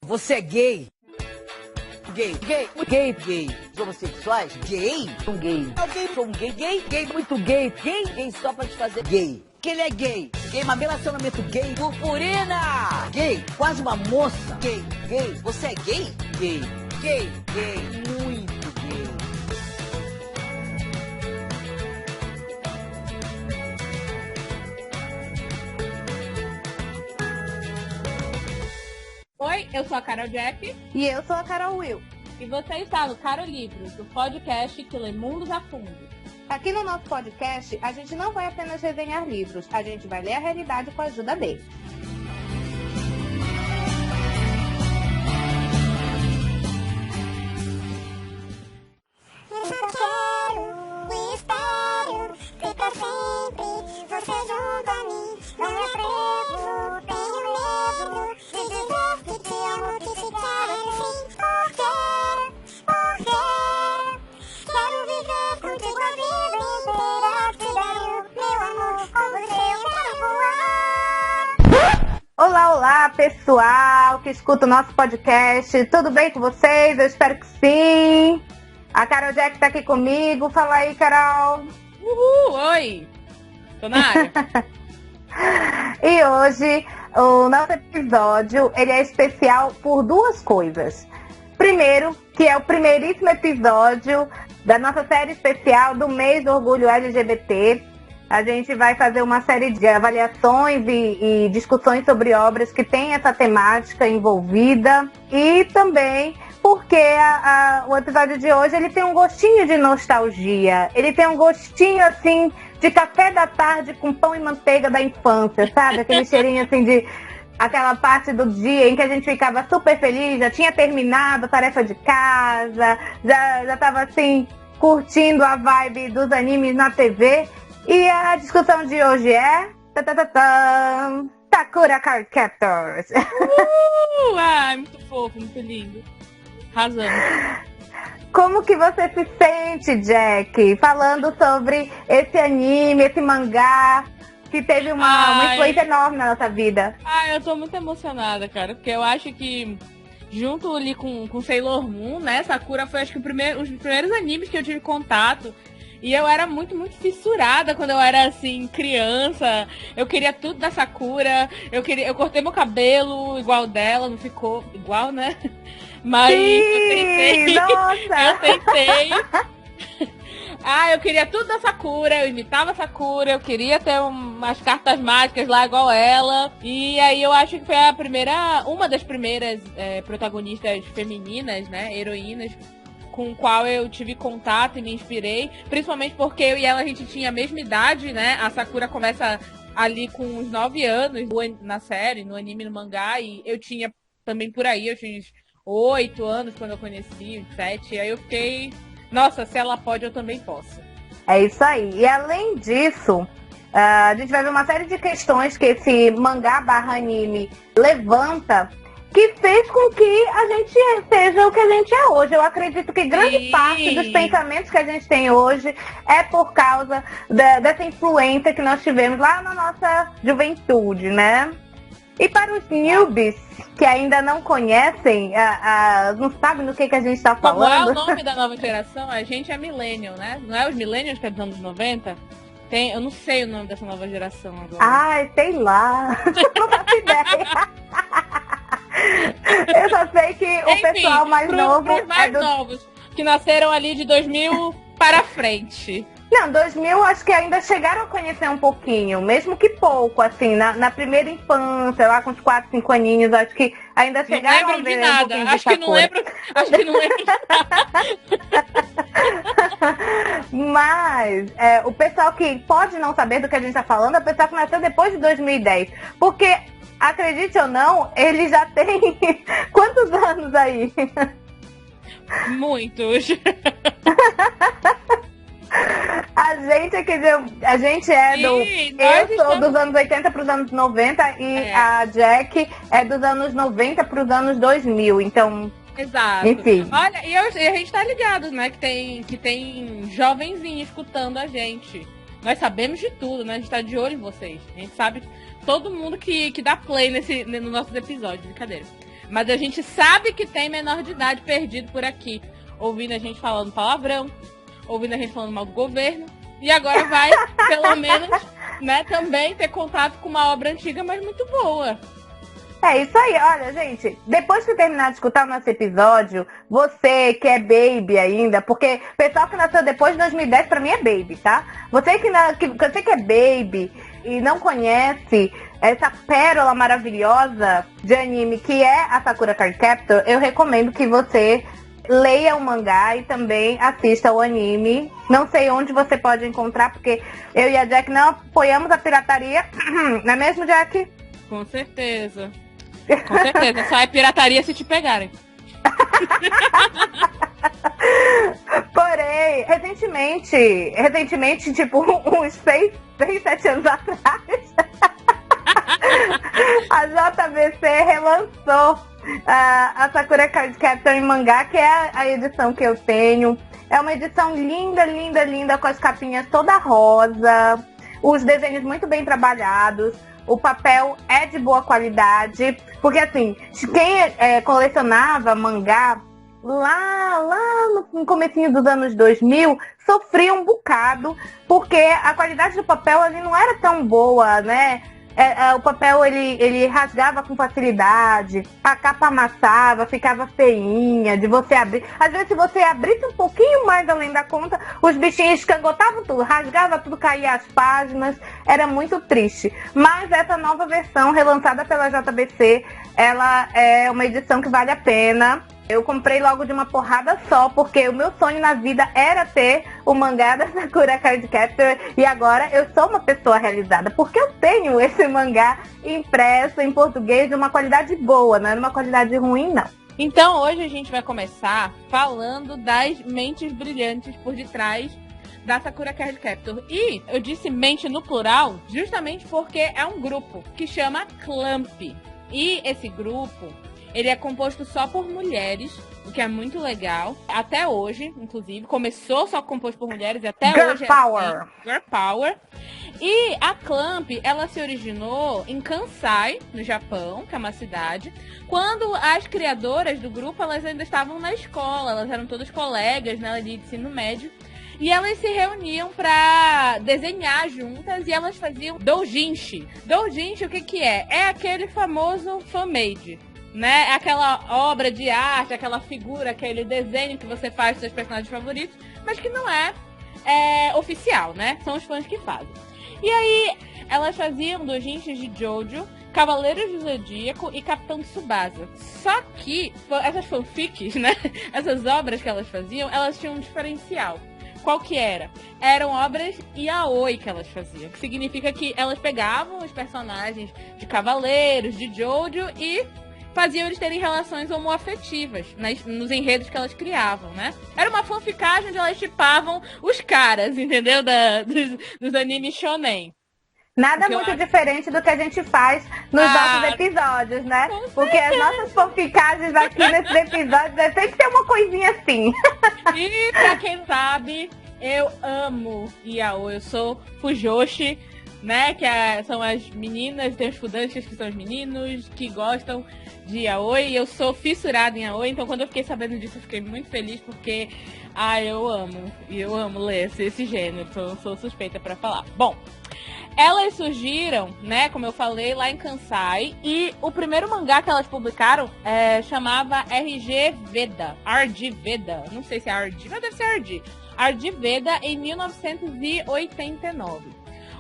Você é gay? Gay. Os homossexuais? Gay? Um gay. Alguém sou um gay, muito gay. Gay só pra te fazer gay. Que ele é gay. Gay, mas relacionamento gay. Purpurina! Gay, quase uma moça. Gay. Você é gay? Gay. Muito gay. Oi, eu sou a Carol Jack. E eu sou a Carol Will. E você está no Caro Livros, do podcast que lê mundos a fundo. Aqui no nosso podcast, a gente não vai apenas resenhar livros, a gente vai ler a realidade com a ajuda deles. Espero ter pra sempre você junto a mim. Não me atrevo, tenho medo de dizer que te amo, que te quero, enfim. Porque quero viver contigo a vida inteira. Te dar o meu amor, com você eu quero voar. Olá, pessoal que escuta o nosso podcast. Tudo bem com vocês? Eu espero que sim. A Carol Jack tá aqui comigo. Fala aí, Carol. Uhul, oi. Tô na área. E hoje, o nosso episódio, ele é especial por duas coisas. Primeiro, que é o primeiríssimo episódio da nossa série especial do mês do orgulho LGBT. A gente vai fazer uma série de avaliações e discussões sobre obras que têm essa temática envolvida. E também porque o episódio de hoje ele tem um gostinho de nostalgia. Ele tem um gostinho, assim, de café da tarde com pão e manteiga da infância, sabe? Aquele cheirinho, assim, de aquela parte do dia em que a gente ficava super feliz, já tinha terminado a tarefa de casa, já tava, assim, curtindo a vibe dos animes na TV. E a discussão de hoje é... Sakura Card Captors. Ai, muito fofo, muito lindo. Arrasando. Como que você se sente, Jack, falando sobre esse anime, esse mangá, que teve uma influência enorme na nossa vida? Eu tô muito emocionada, cara, porque eu acho que junto ali com Sailor Moon, né, Sakura foi acho que os primeiros animes que eu tive contato. E eu era muito, muito fissurada quando eu era, assim, criança. Eu queria tudo da Sakura. Eu cortei meu cabelo igual dela, não ficou igual, né? Mas sim, eu tentei. Nossa. Eu tentei. Eu queria tudo da Sakura, eu imitava a Sakura, eu queria ter umas cartas mágicas lá igual ela. E aí eu acho que foi uma das primeiras protagonistas femininas, né, heroínas, com o qual eu tive contato e me inspirei, principalmente porque eu e ela, a gente tinha a mesma idade, né? A Sakura começa ali com uns 9 anos na série, no anime, no mangá, e eu tinha também por aí, eu tinha uns 8 anos quando eu conheci, 7, e aí eu fiquei, nossa, se ela pode, eu também posso. É isso aí. E além disso, a gente vai ver uma série de questões que esse mangá/anime levanta, que fez com que a gente seja o que a gente é hoje. Eu acredito que grande parte dos pensamentos que a gente tem hoje é por causa dessa influência que nós tivemos lá na nossa juventude, né? E para os newbies que ainda não conhecem, não sabem do que a gente está falando... Como é o nome da nova geração? A gente é millennial, né? Não é os millennials que é dos anos 90? Eu não sei o nome dessa nova geração agora. Ai, sei lá. Não faço ideia. Eu só sei que o pessoal mais novo novos, que nasceram ali de 2000 para frente. Não, 2000 acho que ainda chegaram a conhecer um pouquinho, mesmo que pouco, assim, na primeira infância, lá com uns 4, 5 aninhos, acho que ainda chegaram a ver de nada. Um acho que não lembro de nada. Mas o pessoal que pode não saber do que a gente tá falando é o pessoal que nasceu depois de 2010, porque... Acredite ou não, ele já tem quantos anos aí? Muitos. A gente é eu sou dos anos 80 para os anos 90 e a Jack é dos anos 90 para os anos 2000, então... Exato. Enfim. Olha, e a gente tá ligado, né, que tem jovenzinho escutando a gente. Nós sabemos de tudo, né, a gente tá de olho em vocês. A gente sabe todo mundo que dá play nos nossos episódios, brincadeira. Mas a gente sabe que tem menor de idade perdido por aqui, ouvindo a gente falando palavrão, ouvindo a gente falando mal do governo. E agora vai, pelo menos, né, também ter contato com uma obra antiga, mas muito boa. É isso aí, olha, gente, depois que terminar de escutar o nosso episódio, você que é baby ainda, porque o pessoal que nasceu depois de 2010 pra mim é baby, tá? Você que é baby e não conhece essa pérola maravilhosa de anime que é a Sakura Card Captor, eu recomendo que você leia o mangá e também assista o anime. Não sei onde você pode encontrar, porque eu e a Jack não apoiamos a pirataria, não é mesmo, Jack? Com certeza. Com certeza, só é pirataria se te pegarem. Porém, recentemente, tipo, uns 6, 7 anos atrás, a JBC relançou a Sakura Card Captor em mangá, que é a edição que eu tenho. É uma edição linda, linda, linda, com as capinhas toda rosa, os desenhos muito bem trabalhados. O papel é de boa qualidade, porque assim, quem colecionava mangá lá no comecinho dos anos 2000, sofria um bocado, porque a qualidade do papel ali não era tão boa, né? O papel ele rasgava com facilidade, a capa amassava, ficava feinha de você abrir. Às vezes, se você abrisse um pouquinho mais além da conta, os bichinhos escangotavam tudo, rasgava tudo, caía as páginas, era muito triste. Mas essa nova versão, relançada pela JBC, ela é uma edição que vale a pena. Eu comprei logo de uma porrada só, porque o meu sonho na vida era ter o mangá da Sakura Card Captor, e agora eu sou uma pessoa realizada, porque eu tenho esse mangá impresso em português de uma qualidade boa, não é uma qualidade ruim, não. Então hoje a gente vai começar falando das mentes brilhantes por detrás da Sakura Card Captor. E eu disse mente no plural justamente porque é um grupo que chama Clamp. E esse grupo, ele é composto só por mulheres, o que é muito legal. Até hoje, inclusive. Começou só composto por mulheres e até Girl hoje Power. É assim. Girl Power. E a Clamp, ela se originou em Kansai, no Japão, que é uma cidade, quando as criadoras do grupo, elas ainda estavam na escola. Elas eram todas colegas, né, ali de ensino médio. E elas se reuniam pra desenhar juntas e elas faziam doujinshi. Doujinshi, o que que é? É aquele famoso fan-made, né? É aquela obra de arte, aquela figura, aquele desenho que você faz dos seus personagens favoritos, mas que não é oficial, né? São os fãs que fazem. E aí, elas faziam doujinshis de Jojo, Cavaleiros do Zodíaco e Capitão Tsubasa. Só que essas fanfics, né? Essas obras que elas faziam, elas tinham um diferencial. Qual que era? Eram obras yaoi que elas faziam. Que significa que elas pegavam os personagens de Cavaleiros, de Jojo e faziam eles terem relações homoafetivas nos enredos que elas criavam, né? Era uma fanficagem onde elas chipavam os caras, entendeu? Dos animes shonen. Nada muito diferente do que a gente faz nos nossos episódios, né? Porque as nossas fanficagens aqui nesses episódios é sempre ter uma coisinha assim. E pra quem sabe, eu amo yaoi. Eu sou Fujoshi, né? Que são as meninas, tem os fudanshis que são os meninos que gostam de yaoi. Eu sou fissurada em yaoi, então quando eu fiquei sabendo disso, eu fiquei muito feliz, porque eu amo ler esse gênero. Sou suspeita pra falar. Bom, elas surgiram, né, como eu falei, lá em Kansai, e o primeiro mangá que elas publicaram chamava RG Veda, RG Veda, não sei se é RG, mas deve ser RG Veda, em 1989.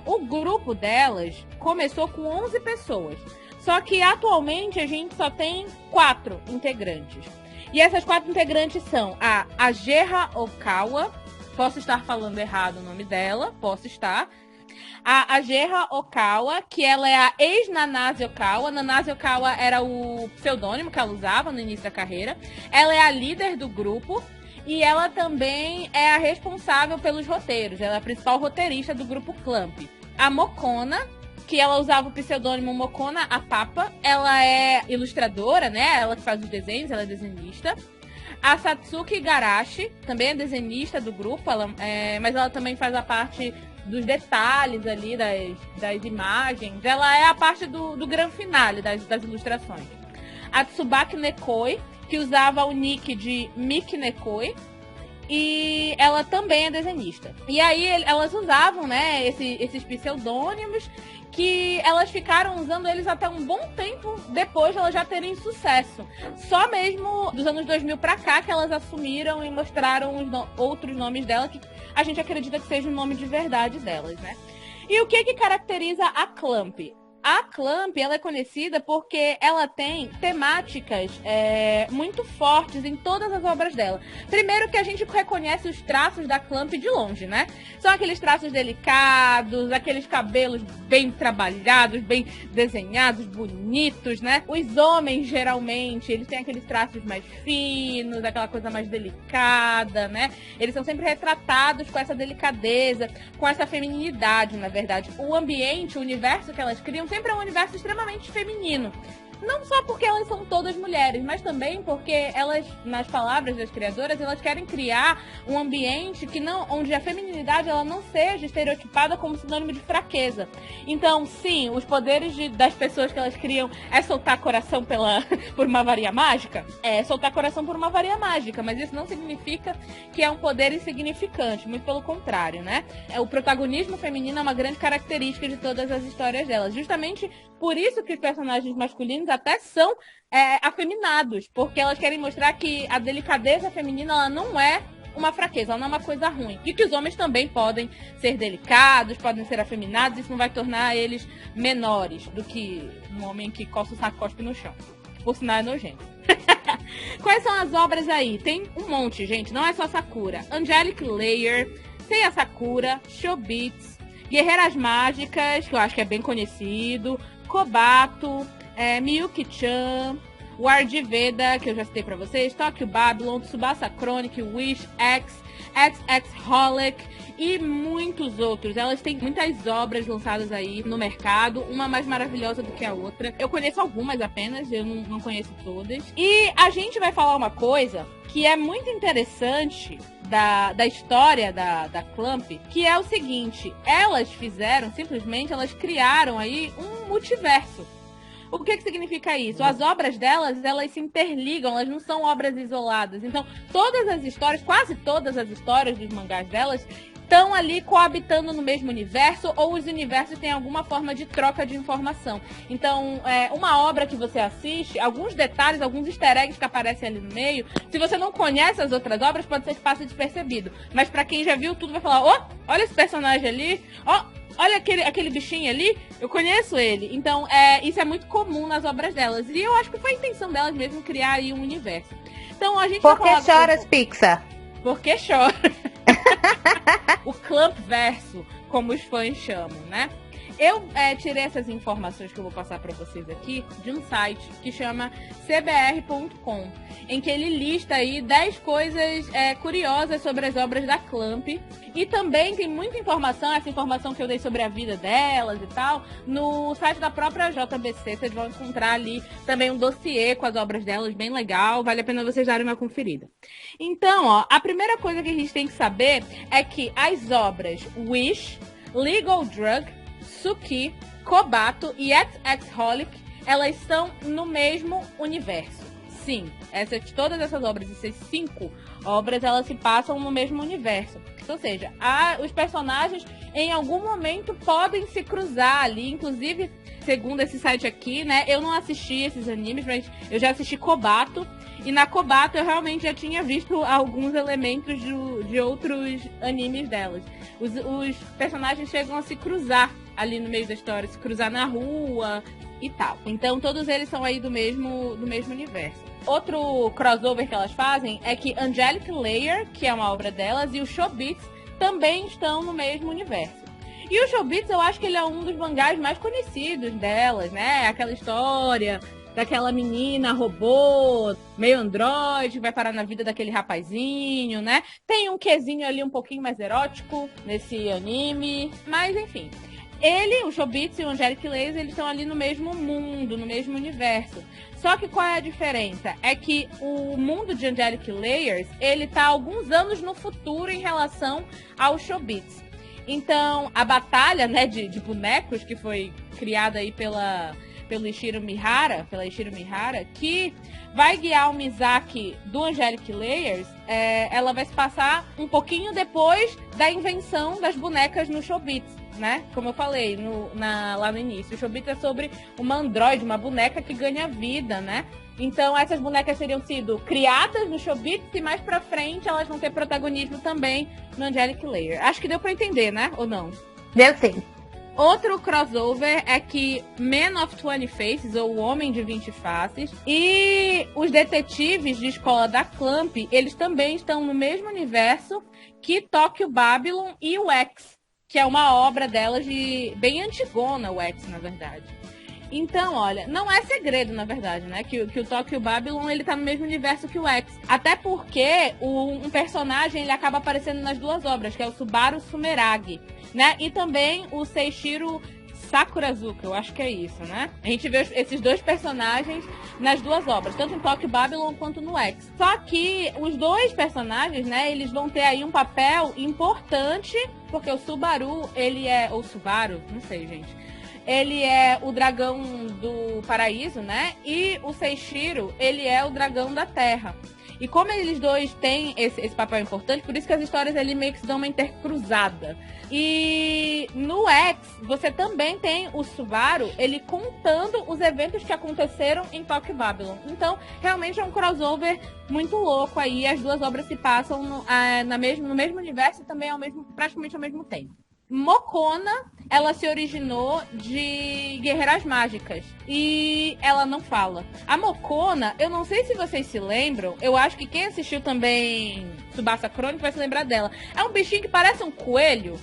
O grupo delas começou com 11 pessoas, só que atualmente a gente só tem 4 integrantes. E essas 4 integrantes são a Ageha Okawa, posso estar falando errado o nome dela, posso estar. A Ageha Okawa, que ela é a ex-Nanase Okawa. Nanase Okawa era o pseudônimo que ela usava no início da carreira. Ela é a líder do grupo e ela também é a responsável pelos roteiros. Ela é a principal roteirista do grupo Clamp. A Mokona, que ela usava o pseudônimo Mokona a Papa. Ela é ilustradora, né? Ela que faz os desenhos, ela é desenhista. A Satsuki Igarashi também é desenhista do grupo, mas ela também faz a parte dos detalhes ali, das imagens. Ela é a parte do grande finale das ilustrações. a Tsubaki Nekoi, que usava o nick de Miki Nekoi. E ela também é desenhista. E aí elas usavam, né, esses pseudônimos, que elas ficaram usando eles até um bom tempo depois de elas já terem sucesso. Só mesmo dos anos 2000 pra cá que elas assumiram e mostraram outros nomes dela, que a gente acredita que seja o nome de verdade delas, né? E o que caracteriza a Clamp? A Clamp, ela é conhecida porque ela tem temáticas muito fortes em todas as obras dela. Primeiro que a gente reconhece os traços da Clamp de longe, né? São aqueles traços delicados, aqueles cabelos bem trabalhados, bem desenhados, bonitos, né? Os homens, geralmente, eles têm aqueles traços mais finos, aquela coisa mais delicada, né? Eles são sempre retratados com essa delicadeza, com essa feminilidade, na verdade. O ambiente, o universo que elas criam sempre é um universo extremamente feminino. Não só porque elas são todas mulheres, mas também porque elas, nas palavras das criadoras, elas querem criar um ambiente que não, onde a feminilidade ela não seja estereotipada como sinônimo de fraqueza. Então, sim, os poderes das pessoas que elas criam é soltar coração por uma varinha mágica? É soltar coração por uma varinha mágica, mas isso não significa que é um poder insignificante, muito pelo contrário, né? O protagonismo feminino é uma grande característica de todas as histórias delas. Justamente por isso que os personagens masculinos até são afeminados, porque elas querem mostrar que a delicadeza feminina ela não é uma fraqueza, ela não é uma coisa ruim. E que os homens também podem ser delicados, podem ser afeminados, isso não vai tornar eles menores do que um homem que coça o saco cospe no chão. Por sinal é nojento. Quais são as obras aí? Tem um monte, gente, não é só Sakura. Angelic Layer, Seiya Sakura, Chobits, Guerreiras Mágicas, que eu acho que é bem conhecido, Kobato, Miyuki-chan, Ward Veda, que eu já citei pra vocês, Tokyo Babylon, Tsubasa Chronic, Wish X, XX Holic e muitos outros. Elas têm muitas obras lançadas aí no mercado, uma mais maravilhosa do que a outra. Eu conheço algumas apenas, eu não conheço todas. E a gente vai falar uma coisa que é muito interessante da história da Clamp, que é o seguinte: elas criaram aí um multiverso. O que significa isso? As obras delas, elas se interligam, elas não são obras isoladas. Então, todas as histórias, quase todas as histórias dos mangás delas, estão ali coabitando no mesmo universo, ou os universos têm alguma forma de troca de informação. Então, uma obra que você assiste, alguns detalhes, alguns easter eggs que aparecem ali no meio, se você não conhece as outras obras, pode ser que passe despercebido. Mas pra quem já viu tudo, vai falar, olha esse personagem ali, olha aquele bichinho ali, eu conheço ele. Então, isso é muito comum nas obras delas. E eu acho que foi a intenção delas mesmo criar aí um universo. Então, a gente Por que choras, Pixar? Porque chora. O Clamp Verso, como os fãs chamam, né? Eu tirei essas informações que eu vou passar para vocês aqui de um site que chama cbr.com, em que ele lista aí 10 coisas curiosas sobre as obras da Clamp. E também tem muita informação, essa informação que eu dei sobre a vida delas e tal, no site da própria JBC. Vocês vão encontrar ali também um dossiê com as obras delas, bem legal, vale a pena vocês darem uma conferida. Então, a primeira coisa que a gente tem que saber é que as obras Wish, Legal Drug, Suki, Kobato e XX Holic, elas são no mesmo universo. Sim, todas essas obras, essas 5 obras, elas se passam no mesmo universo. Ou seja, os personagens em algum momento podem se cruzar ali, inclusive, segundo esse site aqui, né? Eu não assisti esses animes, mas eu já assisti Kobato. E na Kobato eu realmente já tinha visto alguns elementos de outros animes delas. Os personagens chegam a se cruzar ali no meio da história, se cruzar na rua e tal. Então todos eles são aí do mesmo universo. Outro crossover que elas fazem é que Angelic Layer, que é uma obra delas, e o Chobits também estão no mesmo universo. E o Chobits, eu acho que ele é um dos mangás mais conhecidos delas, né? Aquela história daquela menina robô, meio androide, vai parar na vida daquele rapazinho, né? Tem um quezinho ali um pouquinho mais erótico nesse anime, mas enfim. O Chobits e o Angelic Layer, eles estão ali no mesmo mundo, no mesmo universo. Só que qual é a diferença? É que o mundo de Angelic Layers, ele tá alguns anos no futuro em relação ao Chobits. Então, a batalha, né, de bonecos que foi criada aí pela Ishiro Mihara, que vai guiar o Misaki do Angelic Layers. Ela vai se passar um pouquinho depois da invenção das bonecas no Chobits, né? Como eu falei lá no início. O Chobits é sobre uma androide, uma boneca que ganha vida, né? Então essas bonecas teriam sido criadas no Chobits e mais pra frente elas vão ter protagonismo também no Angelic Layer. Acho que deu pra entender, né? Ou não? Deu sim. Outro crossover é que Man of 20 Faces, ou O Homem de 20 Faces, e os detetives de escola da Clamp, eles também estão no mesmo universo que Tokyo Babylon e o X, que é uma obra delas bem antigona, o X, na verdade. Então, olha, não é segredo, na verdade, né? Que o Tokyo Babylon, ele tá no mesmo universo que o X. Até porque um personagem, ele acaba aparecendo nas duas obras, que é o Subaru Sumeragi, né? E também o Seishiro Sakurazuka, eu acho que é isso, né? A gente vê esses dois personagens nas duas obras, tanto em Tokyo Babylon quanto no X. Só que os dois personagens, né, eles vão ter aí um papel importante, porque o Subaru, ou Subaru, não sei, gente. Ele é o dragão do paraíso, né? E o Seishiro, ele é o dragão da terra. E como eles dois têm esse papel importante, por isso que as histórias ali meio que se dão uma intercruzada. E no X, você também tem o Subaru, ele contando os eventos que aconteceram em Tokyo Babylon. Então, realmente é um crossover muito louco aí. As duas obras se passam no mesmo universo e também praticamente ao mesmo tempo. Mokona, ela se originou de guerreiras mágicas e ela não fala. A Mokona, eu não sei se vocês se lembram, eu acho que quem assistiu também Tsubasa Chronicles vai se lembrar dela. É um bichinho que parece um coelho.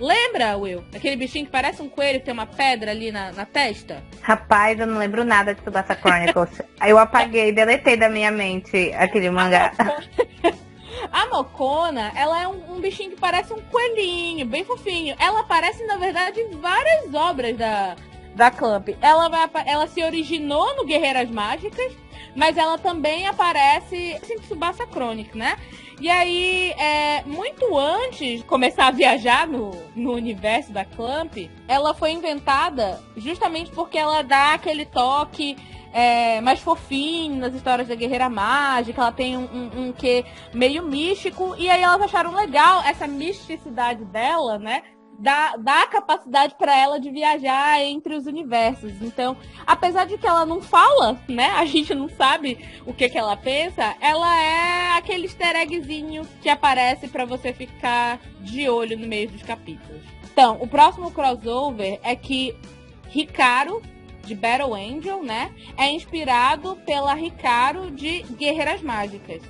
Lembra, Will? Aquele bichinho que parece um coelho que tem uma pedra ali na testa? Rapaz, eu não lembro nada de Tsubasa Chronicles. Eu apaguei, deletei da minha mente aquele mangá. A Mokona, ela é um bichinho que parece um coelhinho, bem fofinho. Ela aparece, na verdade, em várias obras da Clamp. Ela se originou no Guerreiras Mágicas, mas ela também aparece em Tsubasa Chronicles, né? E aí, muito antes de começar a viajar no universo da Clamp, ela foi inventada justamente porque ela dá aquele toque mais fofinho nas histórias da Guerreira Mágica. Ela tem um quê meio místico, e aí elas acharam legal essa misticidade dela, né? Dá a capacidade para ela de viajar entre os universos. Então, apesar de que ela não fala, né? A gente não sabe o que ela pensa. Ela é aquele easter eggzinho que aparece para você ficar de olho no meio dos capítulos. Então, o próximo crossover é que Hikaru, de Battle Angel, né? É inspirado pela Hikaru de Guerreiras Mágicas.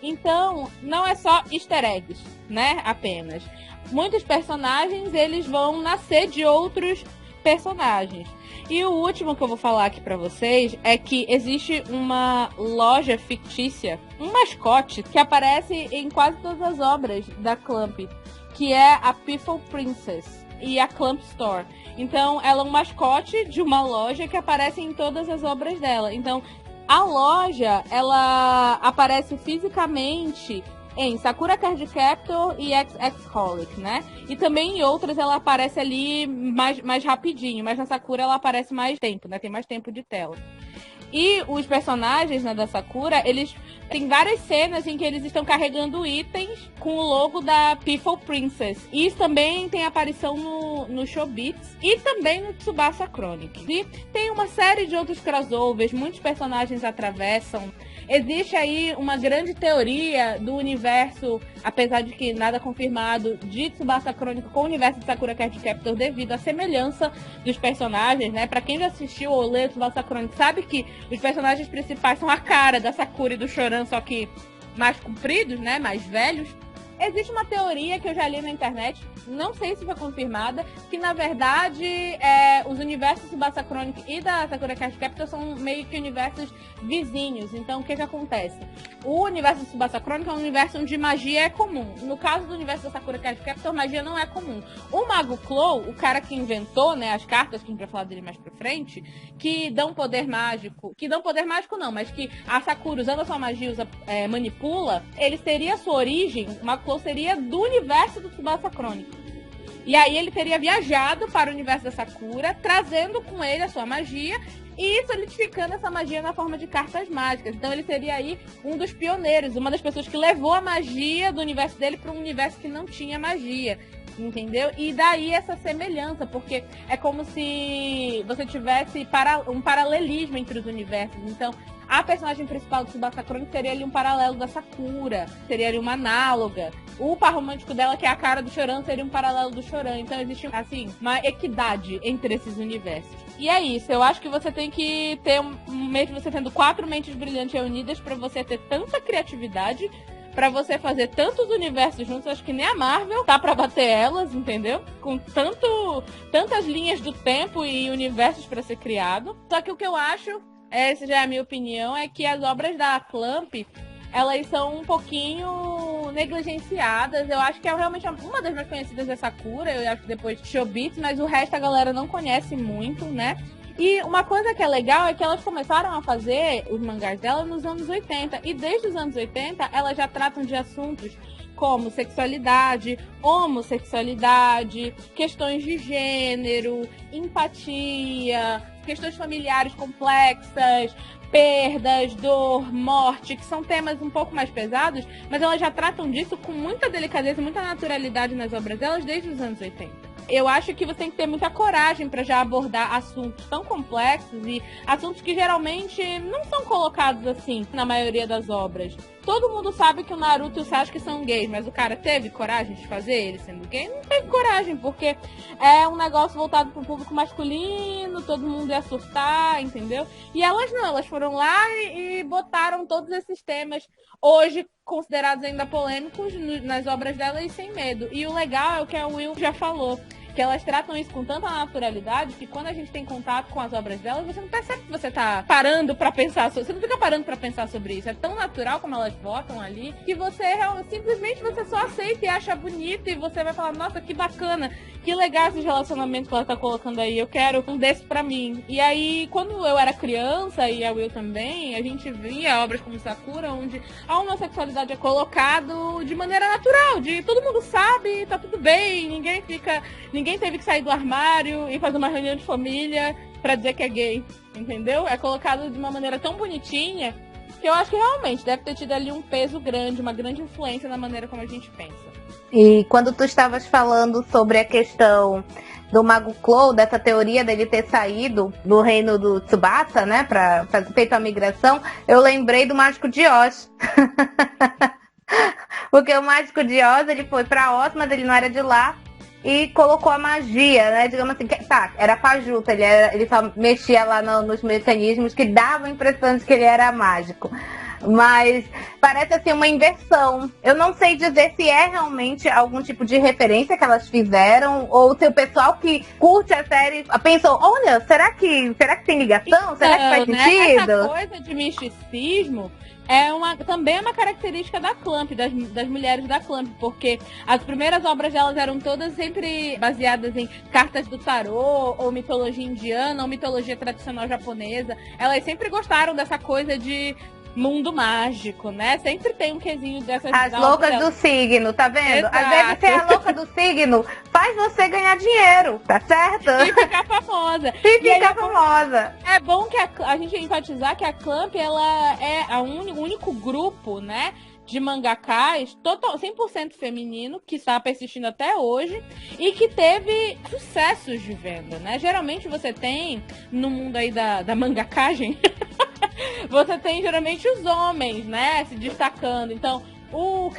Então, não é só easter eggs, né? Apenas. Muitos personagens, eles vão nascer de outros personagens. E o último que eu vou falar aqui pra vocês é que existe uma loja fictícia, um mascote, que aparece em quase todas as obras da Clamp, que é a Piffle Princess e a Clamp Store. Então, ela é um mascote de uma loja que aparece em todas as obras dela. Então, a loja, ela aparece fisicamente em Sakura Card Captor e X-Holic, né? E também em outras ela aparece ali mais rapidinho, mas na Sakura ela aparece mais tempo, né? Tem mais tempo de tela. E os personagens, né, da Sakura, eles tem várias cenas em que eles estão carregando itens com o logo da Piffle Princess. E isso também tem aparição no Chobits e também no Tsubasa Chronicles. E tem uma série de outros crossovers, muitos personagens atravessam. Existe aí uma grande teoria do universo, apesar de que nada confirmado, de Tsubasa Chronicles com o universo de Sakura Card Captor devido à semelhança dos personagens, né? Pra quem já assistiu ou leu Tsubasa Chronicles sabe que os personagens principais são a cara da Sakura e do Choran, só que mais compridos, né? Mais velhos. Existe uma teoria que eu já li na internet, não sei se foi confirmada, que na verdade os universos do Tsubasa Chronicles e da Sakura Card Captor são meio que universos vizinhos. Então o que acontece? O universo do Tsubasa Chronicles é um universo onde magia é comum. No caso do universo da Sakura Card Captor, magia não é comum. O Mago Clow, o cara que inventou, né, as cartas, que a gente vai falar dele mais pra frente, que dão poder mágico, não, mas que a Sakura, usando a sua magia, manipula, ele teria sua origem, o Mago Clow seria do universo do Tsubasa Chronicles. E aí ele teria viajado para o universo da Sakura, trazendo com ele a sua magia e solidificando essa magia na forma de cartas mágicas. Então ele seria aí um dos pioneiros, uma das pessoas que levou a magia do universo dele para um universo que não tinha magia. Entendeu? E daí essa semelhança, porque é como se você tivesse um paralelismo entre os universos. Então, a personagem principal do Tsubasa Chronicles seria ali um paralelo da Sakura, seria ali uma análoga. O par romântico dela, que é a cara do Choran, seria um paralelo do Choran. Então existe, assim, uma equidade entre esses universos. E é isso, eu acho que você tem que ter, mesmo você tendo 4 mentes brilhantes reunidas, pra você ter tanta criatividade, pra você fazer tantos universos juntos. Acho que nem a Marvel tá pra bater elas, entendeu? Com tantas linhas do tempo e universos pra ser criado. Só que o que eu acho, essa já é a minha opinião, é que as obras da Clamp, elas são um pouquinho negligenciadas. Eu acho que é realmente uma das mais conhecidas é Sakura, eu acho que depois Chobits, mas o resto a galera não conhece muito, né? E uma coisa que é legal é que elas começaram a fazer os mangás dela nos anos 80. E desde os anos 80, elas já tratam de assuntos como sexualidade, homossexualidade, questões de gênero, empatia, questões familiares complexas, perdas, dor, morte, que são temas um pouco mais pesados, mas elas já tratam disso com muita delicadeza, muita naturalidade nas obras delas desde os anos 80. Eu acho que você tem que ter muita coragem para já abordar assuntos tão complexos e assuntos que geralmente não são colocados assim na maioria das obras. Todo mundo sabe que o Naruto e o Sasuke são gays, mas o cara teve coragem de fazer ele sendo gay? Não teve coragem, porque é um negócio voltado pro público masculino, todo mundo ia surtar, entendeu? E elas não, elas foram lá e botaram todos esses temas, hoje considerados ainda polêmicos, nas obras delas e sem medo. E o legal é o que a Will já falou, que elas tratam isso com tanta naturalidade que quando a gente tem contato com as obras delas, você não percebe que você tá parando pra pensar sobre... Você não fica parando pra pensar sobre isso. É tão natural como elas botam ali, que você simplesmente você só aceita e acha bonito, e você vai falar, nossa, que bacana, que legal esses relacionamentos que ela tá colocando aí, eu quero um desse pra mim. E aí, quando eu era criança, e a Will também, a gente via obras como Sakura, onde a homossexualidade é colocado de maneira natural, de todo mundo sabe, tá tudo bem, ninguém teve que sair do armário e fazer uma reunião de família pra dizer que é gay, entendeu? É colocado de uma maneira tão bonitinha que eu acho que realmente deve ter tido ali um peso grande, uma grande influência na maneira como a gente pensa. E quando tu estavas falando sobre a questão do Mago Clow, dessa teoria dele ter saído do reino do Tsubasa, né, pra fazer feito a migração, eu lembrei do Mágico de Oz. Porque o Mágico de Oz, ele foi pra Oz, mas ele não era de lá, e colocou a magia, né? Digamos assim, era fajuta, ele só mexia lá nos mecanismos que davam a impressão de que ele era mágico. Mas parece assim uma inversão. Eu não sei dizer se é realmente algum tipo de referência que elas fizeram, ou se o pessoal que curte a série pensou, olha, será que tem ligação? Então, será que faz sentido? Essa coisa de misticismo também é uma característica da Clamp, das mulheres da Clamp, porque as primeiras obras delas eram todas sempre baseadas em cartas do tarô, ou mitologia indiana, ou mitologia tradicional japonesa. Elas sempre gostaram dessa coisa de mundo mágico, né? Sempre tem um quesinho dessas... As loucas do signo, tá vendo? Exato. Às vezes ser a louca do signo faz você ganhar dinheiro, tá certo? E ficar famosa. Famosa. É bom que a gente enfatizar que a Clamp, ela é o único grupo, né, de mangakás 100% feminino, que está persistindo até hoje e que teve sucessos de venda, né? Geralmente você tem, no mundo aí da mangakagem, você tem geralmente os homens, né, se destacando. Então, o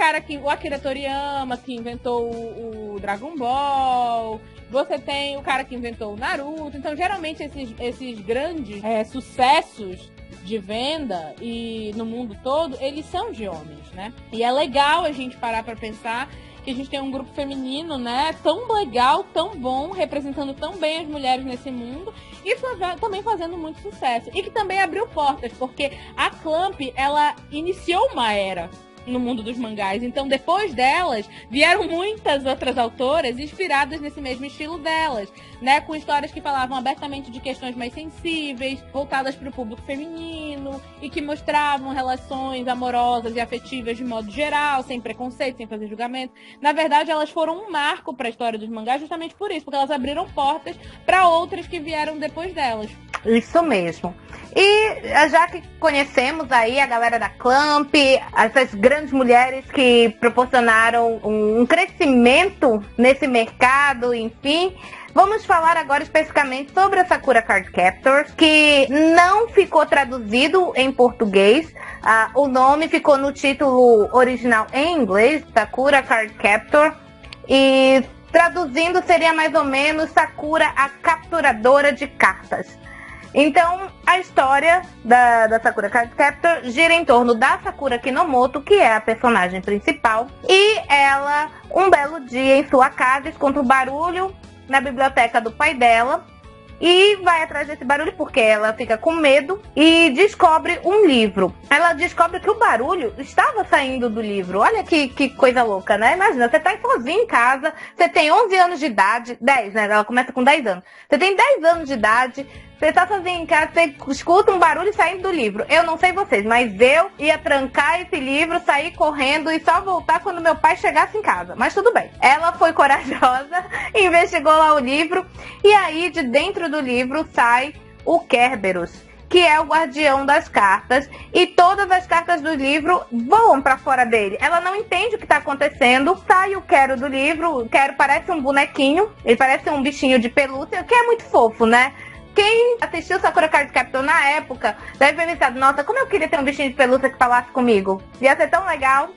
Akira Toriyama, que inventou o Dragon Ball, você tem o cara que inventou o Naruto. Então, geralmente, esses grandes sucessos de venda e no mundo todo, eles são de homens, né? E é legal a gente parar pra pensar que a gente tem um grupo feminino, né, tão legal, tão bom, representando tão bem as mulheres nesse mundo e também fazendo muito sucesso. E que também abriu portas, porque a Clamp, ela iniciou uma era. no mundo dos mangás. Então, depois delas, vieram muitas outras autoras inspiradas nesse mesmo estilo delas, né? Com histórias que falavam abertamente de questões mais sensíveis, voltadas para o público feminino, e que mostravam relações amorosas e afetivas de modo geral, sem preconceito, sem fazer julgamento. Na verdade, elas foram um marco para a história dos mangás justamente por isso, porque elas abriram portas para outras que vieram depois delas. Isso mesmo. E já que conhecemos aí a galera da Clamp, essas grandes mulheres que proporcionaram um crescimento nesse mercado, enfim, vamos falar agora especificamente sobre a Sakura Card Captors, que não ficou traduzido em português. O nome ficou no título original em inglês, Sakura Card Captor, e traduzindo seria mais ou menos Sakura, a capturadora de cartas. Então, a história da Sakura Card Captor gira em torno da Sakura Kinomoto, que é a personagem principal, e ela, um belo dia em sua casa, escuta um barulho na biblioteca do pai dela e vai atrás desse barulho porque ela fica com medo e descobre um livro. Ela descobre que o barulho estava saindo do livro. Olha que coisa louca, né? Imagina, você tá sozinha em casa, você tem 11 anos de idade, 10, né? Ela começa com 10 anos. Você tem 10 anos de idade, você tá sozinha em casa, você escuta um barulho saindo do livro. Eu não sei vocês, mas eu ia trancar esse livro, sair correndo e só voltar quando meu pai chegasse em casa. Mas tudo bem. Ela foi corajosa, investigou lá o livro e aí de dentro do livro sai o Kerberos, que é o guardião das cartas, e todas as cartas do livro voam pra fora dele. Ela não entende o que tá acontecendo. Sai o Quero do livro. O Quero parece um bonequinho, ele parece um bichinho de pelúcia, que é muito fofo, né? Quem assistiu Sakura Card Captor na época deve ter pensado, nossa, como eu queria ter um bichinho de pelúcia que falasse comigo. Ia ser tão legal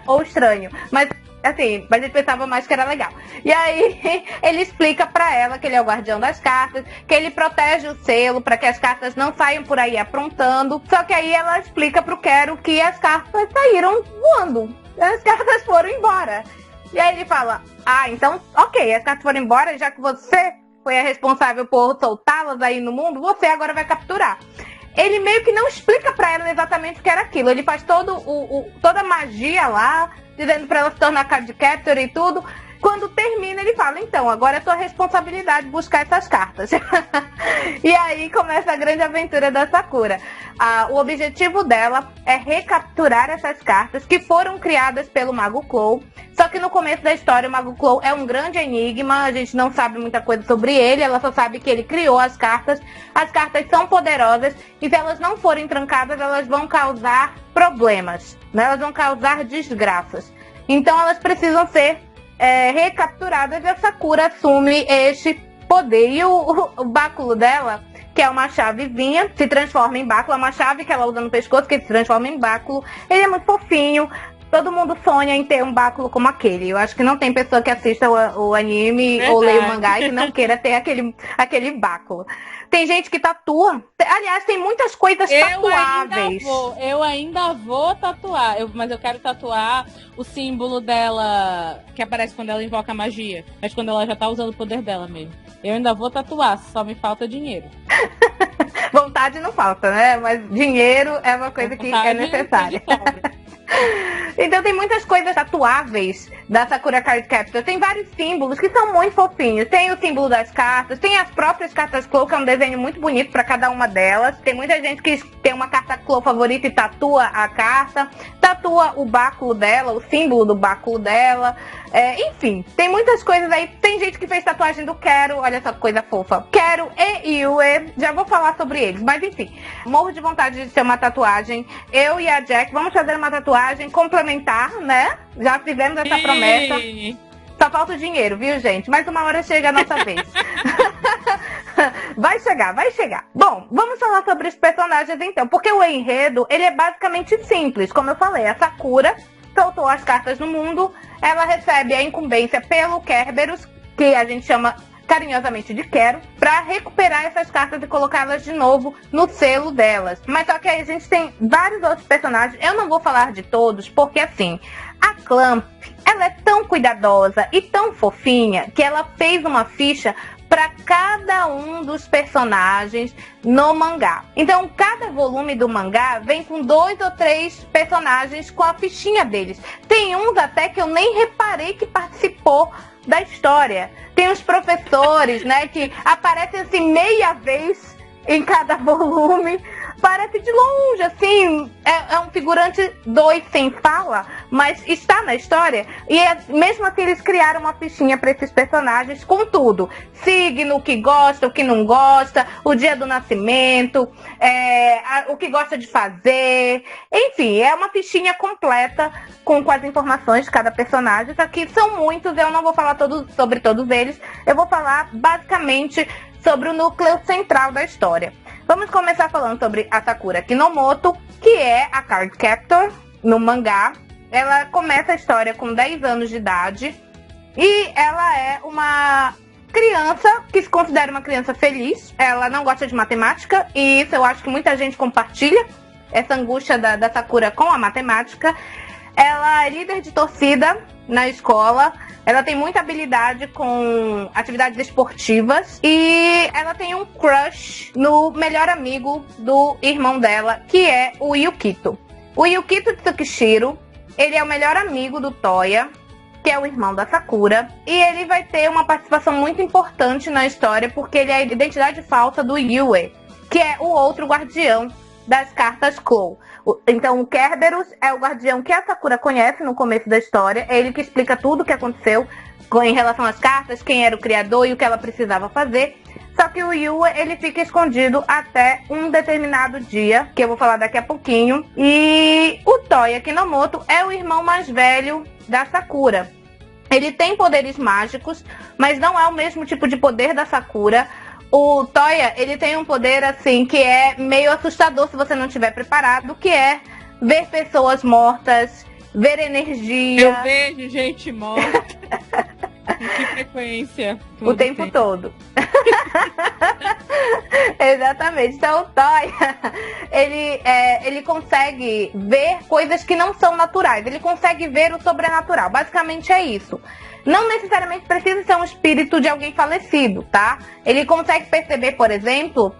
ou estranho. Mas assim, mas ele pensava mais que era legal. E aí ele explica pra ela que ele é o guardião das cartas, que ele protege o selo pra que as cartas não saiam por aí aprontando. Só que aí ela explica pro Quero que as cartas saíram voando. As cartas foram embora. E aí ele fala, então, ok, as cartas foram embora, já que você foi a responsável por soltá-las aí no mundo, você agora vai capturar. Ele meio que não explica pra ela exatamente o que era aquilo. Ele faz toda a magia lá, dizendo pra ela se tornar card captor e tudo. Quando termina, ele fala, então, agora é tua responsabilidade buscar essas cartas. E aí começa a grande aventura da Sakura. O objetivo dela é recapturar essas cartas que foram criadas pelo Mago Clow. Só que no começo da história, o Mago Clow é um grande enigma, a gente não sabe muita coisa sobre ele, ela só sabe que ele criou as cartas. As cartas são poderosas e se elas não forem trancadas, elas vão causar problemas, né? Elas vão causar desgraças. Então elas precisam ser recapturadas, e a Sakura assume este poder. E o báculo dela, que é uma chavezinha, se transforma em báculo. É uma chave que ela usa no pescoço, que se transforma em báculo. Ele é muito fofinho. Todo mundo sonha em ter um báculo como aquele. Eu acho que não tem pessoa que assista o anime ou leia o mangá e que não queira ter aquele báculo. Tem gente que tatua. Aliás, tem muitas coisas tatuáveis. Eu ainda vou tatuar. Mas eu quero tatuar o símbolo dela, que aparece quando ela invoca a magia. Mas quando ela já tá usando o poder dela mesmo. Eu ainda vou tatuar, só me falta dinheiro. Vontade não falta, né? Mas dinheiro é uma coisa que é necessária. Então tem muitas coisas tatuáveis da Sakura Card Captor. Tem vários símbolos que são muito fofinhos. Tem o símbolo das cartas, tem as próprias cartas Clow, que é um desenho muito bonito pra cada uma delas. Tem muita gente que tem uma carta Clow favorita e tatua a carta. Tatua o báculo dela, o símbolo do báculo dela. Enfim, tem muitas coisas aí. Tem gente que fez tatuagem do Quero, olha só que coisa fofa. Quero e Yue, já vou falar sobre eles, mas enfim, morro de vontade de ter uma tatuagem. Eu e a Jack vamos fazer uma tatuagem complementar, né? Já fizemos essa promessa. Só falta o dinheiro, viu, gente? Mas uma hora chega a nossa vez. Vai chegar. Bom, vamos falar sobre os personagens então, porque o enredo, ele é basicamente simples. Como eu falei, a Sakura soltou as cartas no mundo, ela recebe a incumbência pelo Kerberos, que a gente chama carinhosamente de Quero, para recuperar essas cartas e colocá-las de novo no selo delas. Mas só que aí a gente tem vários outros personagens, eu não vou falar de todos, porque assim, a Clamp, ela é tão cuidadosa e tão fofinha que ela fez uma ficha para cada um dos personagens no mangá. Então, cada volume do mangá vem com 2 ou 3 personagens com a fichinha deles. Tem uns até que eu nem reparei que participou da história. Tem os professores, né, que aparecem assim meia vez em cada volume. Parece de longe, assim, é um figurante 2 sem fala, mas está na história. E mesmo assim eles criaram uma fichinha para esses personagens com tudo. Signo, o que gosta, o que não gosta, o dia do nascimento, o que gosta de fazer. Enfim, é uma fichinha completa com as informações de cada personagem. Aqui são muitos, eu não vou falar sobre todos eles. Eu vou falar basicamente sobre o núcleo central da história. Vamos começar falando sobre a Sakura Kinomoto, que é a Card Captor no mangá. Ela começa a história com 10 anos de idade e ela é uma criança que se considera uma criança feliz. Ela não gosta de matemática e isso eu acho que muita gente compartilha, essa angústia da Sakura com a matemática. Ela é líder de torcida na escola, ela tem muita habilidade com atividades esportivas e ela tem um crush no melhor amigo do irmão dela, que é o Yukito. O Yukito Tsukishiro, ele é o melhor amigo do Toya, que é o irmão da Sakura, e ele vai ter uma participação muito importante na história porque ele é a identidade falsa do Yue, que é o outro guardião das cartas Clow. Então o Kerberos é o guardião que a Sakura conhece no começo da história, é ele que explica tudo o que aconteceu em relação às cartas, quem era o criador e o que ela precisava fazer. Só que o Yue, ele fica escondido até um determinado dia, que eu vou falar daqui a pouquinho. E o Toya Kinomoto é o irmão mais velho da Sakura. Ele tem poderes mágicos, mas não é o mesmo tipo de poder da Sakura. O Toya, ele tem um poder assim que é meio assustador se você não estiver preparado, que é ver pessoas mortas, ver energia. Eu vejo gente morta. Em que frequência? O tempo todo. Exatamente. Então o Toya, ele consegue ver coisas que não são naturais. Ele consegue ver o sobrenatural. Basicamente é isso. Não necessariamente precisa ser um espírito de alguém falecido, tá? Ele consegue perceber, por exemplo,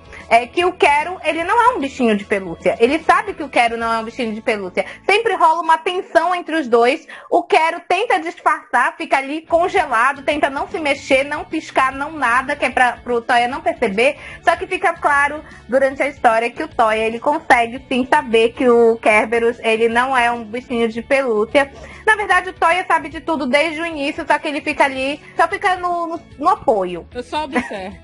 que o Quero, ele não é um bichinho de pelúcia. Ele sabe que o Quero não é um bichinho de pelúcia. Sempre rola uma tensão entre os dois. O Quero tenta disfarçar, fica ali congelado, tenta não se mexer, não piscar, não nada, que é pro Toya não perceber. Só que fica claro durante a história que o Toya, ele consegue sim saber que o Kerberos, ele não é um bichinho de pelúcia. Na verdade, o Toya sabe de tudo desde o início, só que ele fica ali, só fica no apoio. Eu só observo.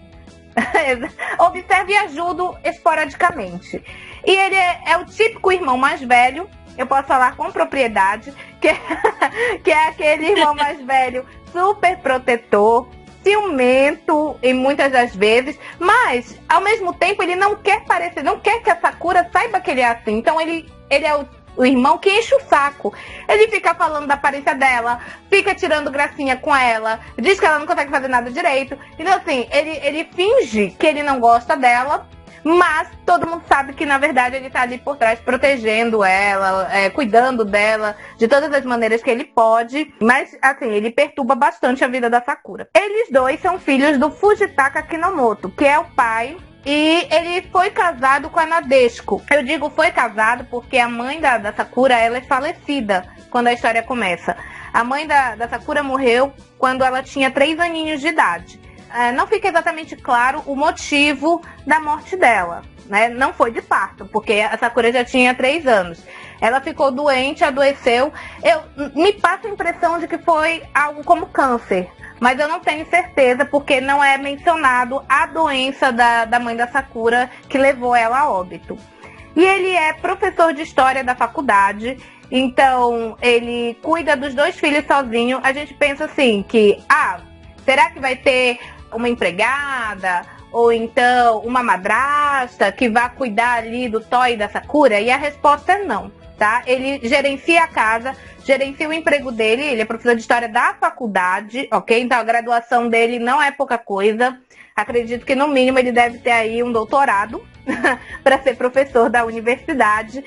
Observe e ajudo esporadicamente. E ele é o típico irmão mais velho, eu posso falar com propriedade, que é aquele irmão mais velho super protetor, ciumento em muitas das vezes, mas ao mesmo tempo ele não quer parecer, não quer que a Sakura saiba que ele é assim. Então ele é o irmão que enche o saco. Ele fica falando da aparência dela, fica tirando gracinha com ela, diz que ela não consegue fazer nada direito. Então assim, ele finge que ele não gosta dela, mas todo mundo sabe que na verdade ele tá ali por trás protegendo ela, cuidando dela de todas as maneiras que ele pode. Mas assim, ele perturba bastante a vida da Sakura. Eles dois são filhos do Fujitaka Kinomoto, que é o pai. E ele foi casado com a Nadeshiko. Eu digo foi casado porque a mãe da Sakura, ela é falecida quando a história começa. A mãe da Sakura morreu quando ela tinha 3 aninhos de idade. Não fica exatamente claro o motivo da morte dela, né? Não foi de parto, porque a Sakura já tinha 3 anos. Ela ficou doente, adoeceu. Me passa a impressão de que foi algo como câncer. Mas eu não tenho certeza, porque não é mencionado a doença da mãe da Sakura que levou ela a óbito. E ele é professor de história da faculdade, então ele cuida dos 2 filhos sozinho. A gente pensa assim que, será que vai ter uma empregada ou então uma madrasta que vai cuidar ali do Toya e da Sakura? E a resposta é não, tá? Ele gerencia a casa, gerencia o emprego dele, ele é professor de história da faculdade, ok? Então a graduação dele não é pouca coisa. Acredito que no mínimo ele deve ter aí um doutorado para ser professor da universidade.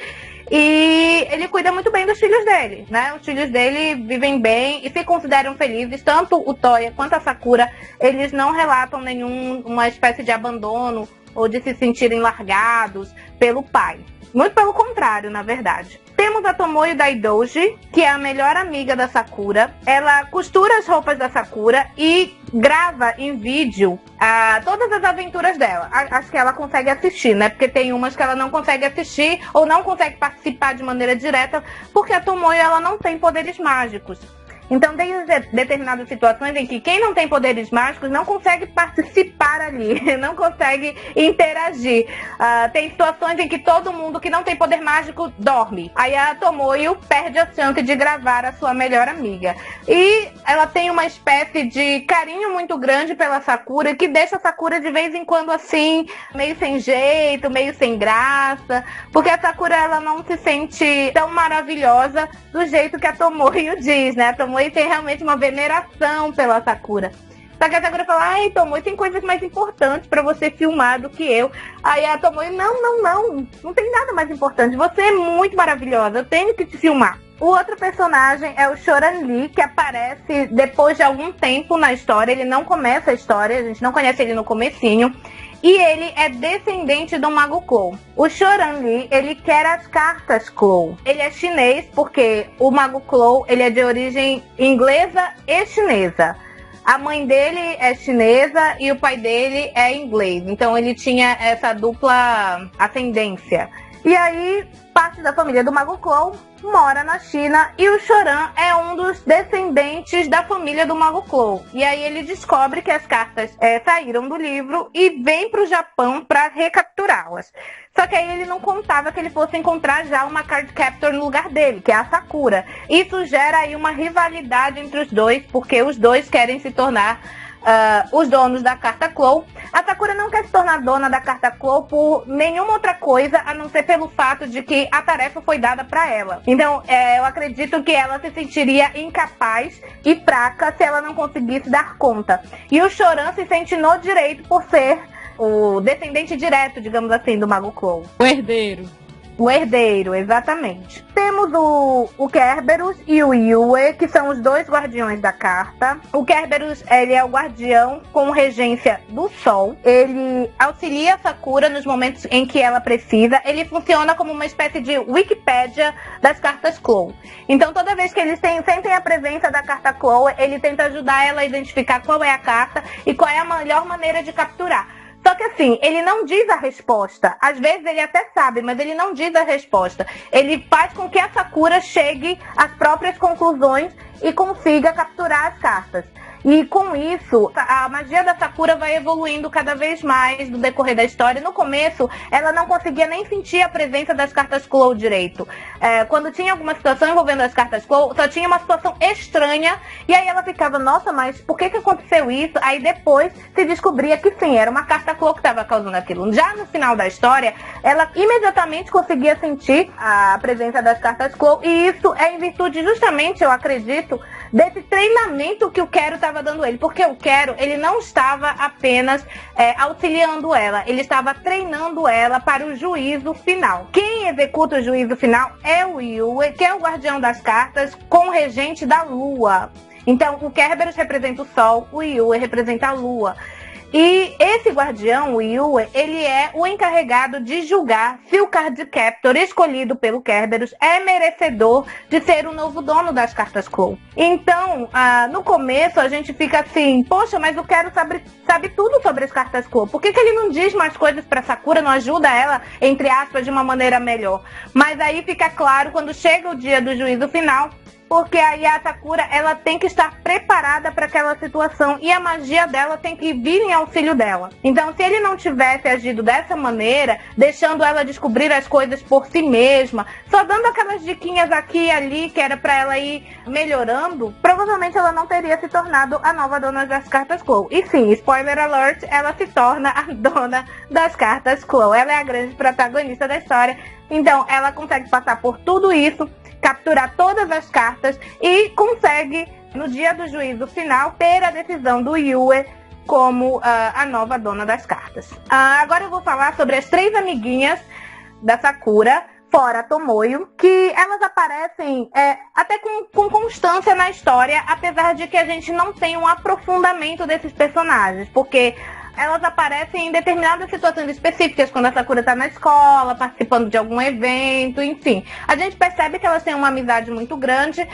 E ele cuida muito bem dos filhos dele, né? Os filhos dele vivem bem e se consideram felizes. Tanto o Toya quanto a Sakura, eles não relatam uma espécie de abandono ou de se sentirem largados pelo pai. Muito pelo contrário, na verdade. Temos a Tomoe Daidoji, que é a melhor amiga da Sakura. Ela costura as roupas da Sakura e grava em vídeo todas as aventuras dela. Acho que ela consegue assistir, né? Porque tem umas que ela não consegue assistir ou não consegue participar de maneira direta, porque a Tomoe, ela não tem poderes mágicos. Então tem determinadas situações em que quem não tem poderes mágicos não consegue participar ali, não consegue interagir. Tem situações em que todo mundo que não tem poder mágico dorme. Aí a Tomoe perde a chance de gravar a sua melhor amiga. E ela tem uma espécie de carinho muito grande pela Sakura, que deixa a Sakura de vez em quando assim, meio sem jeito, meio sem graça, porque a Sakura, ela não se sente tão maravilhosa do jeito que a Tomoe o diz, né? A Tomoe tem realmente uma veneração pela Sakura. Só que a Sakura fala, ai, Tomoe, tem coisas mais importantes pra você filmar do que eu. Aí a Tomoe, não tem nada mais importante. Você é muito maravilhosa, eu tenho que te filmar. O outro personagem é o Shoran Lee, que aparece depois de algum tempo na história. Ele não começa a história, a gente não conhece ele no comecinho. E ele é descendente do Mago Clow. O Shoran Lee, ele quer as cartas Clow. Ele é chinês porque o Mago Clow, ele é de origem inglesa e chinesa. A mãe dele é chinesa e o pai dele é inglês. Então ele tinha essa dupla ascendência. E aí, parte da família do Mago Clow mora na China e o Shoran é um dos descendentes da família do Mago Clow. E aí ele descobre que as cartas saíram do livro e vem para o Japão para recapturá-las. Só que aí ele não contava que ele fosse encontrar já uma card captor no lugar dele, que é a Sakura. Isso gera aí uma rivalidade entre os dois, porque os dois querem se tornar os donos da carta Clow. A Sakura não quer se tornar dona da carta Clow por nenhuma outra coisa, a não ser pelo fato de que a tarefa foi dada para ela. Então, eu acredito que ela se sentiria incapaz e fraca se ela não conseguisse dar conta. E o Shoran se sente no direito por ser o descendente direto, digamos assim, do Mago Clow. O herdeiro. O herdeiro, exatamente. Temos o Kerberos e o Yue, que são os dois guardiões da carta. O Kerberos, ele é o guardião com regência do Sol. Ele auxilia a Sakura nos momentos em que ela precisa. Ele funciona como uma espécie de Wikipédia das cartas Clow. Então, toda vez que eles sentem a presença da carta Clow, ele tenta ajudar ela a identificar qual é a carta e qual é a melhor maneira de capturar. Só que assim, ele não diz a resposta. Às vezes ele até sabe, mas ele não diz a resposta. Ele faz com que a Sakura chegue às próprias conclusões e consiga capturar as cartas. E com isso, a magia da Sakura vai evoluindo cada vez mais no decorrer da história. No começo, ela não conseguia nem sentir a presença das cartas Clow direito. Quando tinha alguma situação envolvendo as cartas Clow, só tinha uma situação estranha. E aí ela ficava, nossa, mas por que aconteceu isso? Aí depois se descobria que sim, era uma carta Clow que estava causando aquilo. Já no final da história, ela imediatamente conseguia sentir a presença das cartas Clow. E isso é em virtude justamente, eu acredito, desse treinamento que o Quero estava dando ele, porque o Quero, ele não estava apenas auxiliando ela, ele estava treinando ela para o juízo final. Quem executa o juízo final é o Yue, que é o guardião das cartas com o regente da lua. Então o Kerberos representa o Sol, o Yue representa a lua. E esse guardião, o Yue, ele é o encarregado de julgar se o card captor escolhido pelo Kerberos é merecedor de ser o novo dono das cartas Clow. Então, no começo a gente fica assim, poxa, mas o Quero sabe tudo sobre as cartas Clow. Por que ele não diz mais coisas pra Sakura, não ajuda ela, entre aspas, de uma maneira melhor? Mas aí fica claro quando chega o dia do juízo final, porque aí a Sakura, ela tem que estar preparada para aquela situação e a magia dela tem que vir em auxílio dela. Então, se ele não tivesse agido dessa maneira, deixando ela descobrir as coisas por si mesma, só dando aquelas diquinhas aqui e ali que era para ela ir melhorando, provavelmente ela não teria se tornado a nova dona das cartas Clow. E sim, spoiler alert, ela se torna a dona das cartas Clow. Ela é a grande protagonista da história. Então, ela consegue passar por tudo isso, capturar todas as cartas e consegue, no dia do juízo final, ter a decisão do Yue como a nova dona das cartas. Agora eu vou falar sobre as 3 amiguinhas da Sakura, fora a Tomoyo, que elas aparecem até com constância na história, apesar de que a gente não tem um aprofundamento desses personagens, porque elas aparecem em determinadas situações específicas, quando a Sakura tá na escola, participando de algum evento, enfim. A gente percebe que elas têm uma amizade muito grande,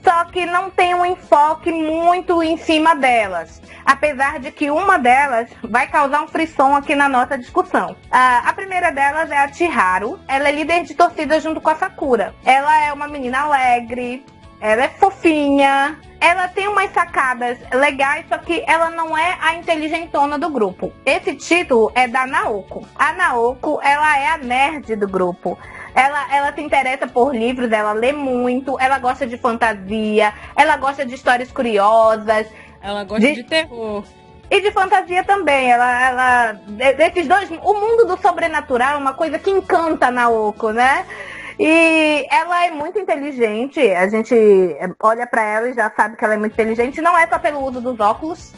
só que não tem um enfoque muito em cima delas. Apesar de que uma delas vai causar um frisson aqui na nossa discussão. A primeira delas é a Chiharu. Ela é líder de torcida junto com a Sakura. Ela é uma menina alegre, ela é fofinha, ela tem umas sacadas legais, só que ela não é a inteligentona do grupo. Esse título é da Naoko. A Naoko, ela é a nerd do grupo. Ela se interessa por livros, ela lê muito, ela gosta de fantasia, ela gosta de histórias curiosas. Ela gosta de terror. E de fantasia também. Desses dois, o mundo do sobrenatural é uma coisa que encanta a Naoko, né? E ela é muito inteligente, a gente olha pra ela e já sabe que ela é muito inteligente, não é só pelo uso dos óculos,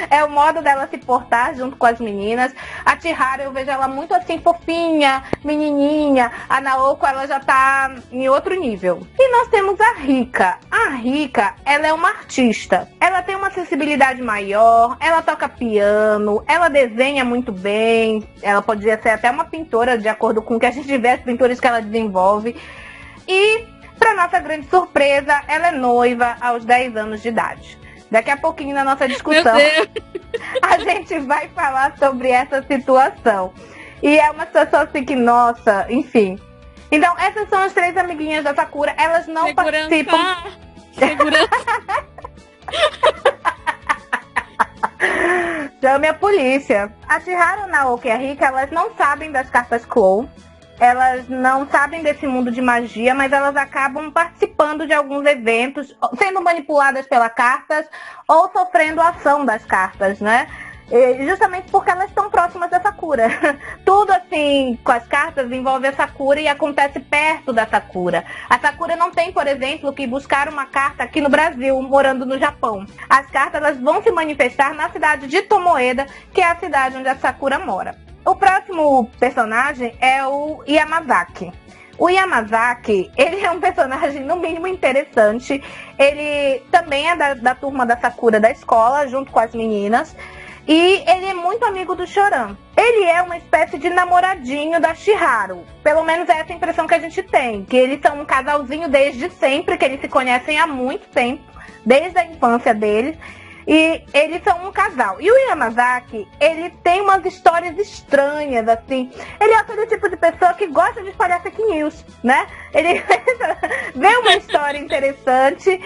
é o modo dela se portar junto com as meninas. A Chiharu, eu vejo ela muito assim, fofinha, menininha. A Naoko, ela já tá em outro nível. E nós temos a Rika. A Rika, ela é uma artista, ela tem uma sensibilidade maior, ela toca piano, ela desenha muito bem, ela podia ser até uma pintora, de acordo com o que a gente vê, as pinturas que ela desenvolve. E, para nossa grande surpresa, ela é noiva aos 10 anos de idade. Daqui a pouquinho, na nossa discussão, a gente vai falar sobre essa situação. E é uma situação assim que, nossa, enfim. Então, essas são as 3 amiguinhas da Sakura. Elas não participam... Segurança! Chame a polícia. A Chiharu, a Naoki e a Rika, elas não sabem das cartas Clow. Elas não sabem desse mundo de magia, mas elas acabam participando de alguns eventos, sendo manipuladas pelas cartas ou sofrendo a ação das cartas, né? E justamente porque elas estão próximas da Sakura. Tudo assim, com as cartas, envolve a Sakura e acontece perto da Sakura. A Sakura não tem, por exemplo, que buscar uma carta aqui no Brasil, morando no Japão. As cartas, elas vão se manifestar na cidade de Tomoeda, que é a cidade onde a Sakura mora. O próximo personagem é o Yamazaki. O Yamazaki, ele é um personagem no mínimo interessante. Ele também é da turma da Sakura da escola, junto com as meninas. E ele é muito amigo do Choran. Ele é uma espécie de namoradinho da Chiharu. Pelo menos é essa a impressão que a gente tem. Que eles são um casalzinho desde sempre, que eles se conhecem há muito tempo. Desde a infância deles. E eles são um casal. E o Yamazaki, ele tem umas histórias estranhas, assim. Ele é aquele tipo de pessoa que gosta de espalhar fake news, né? Ele vê uma história interessante.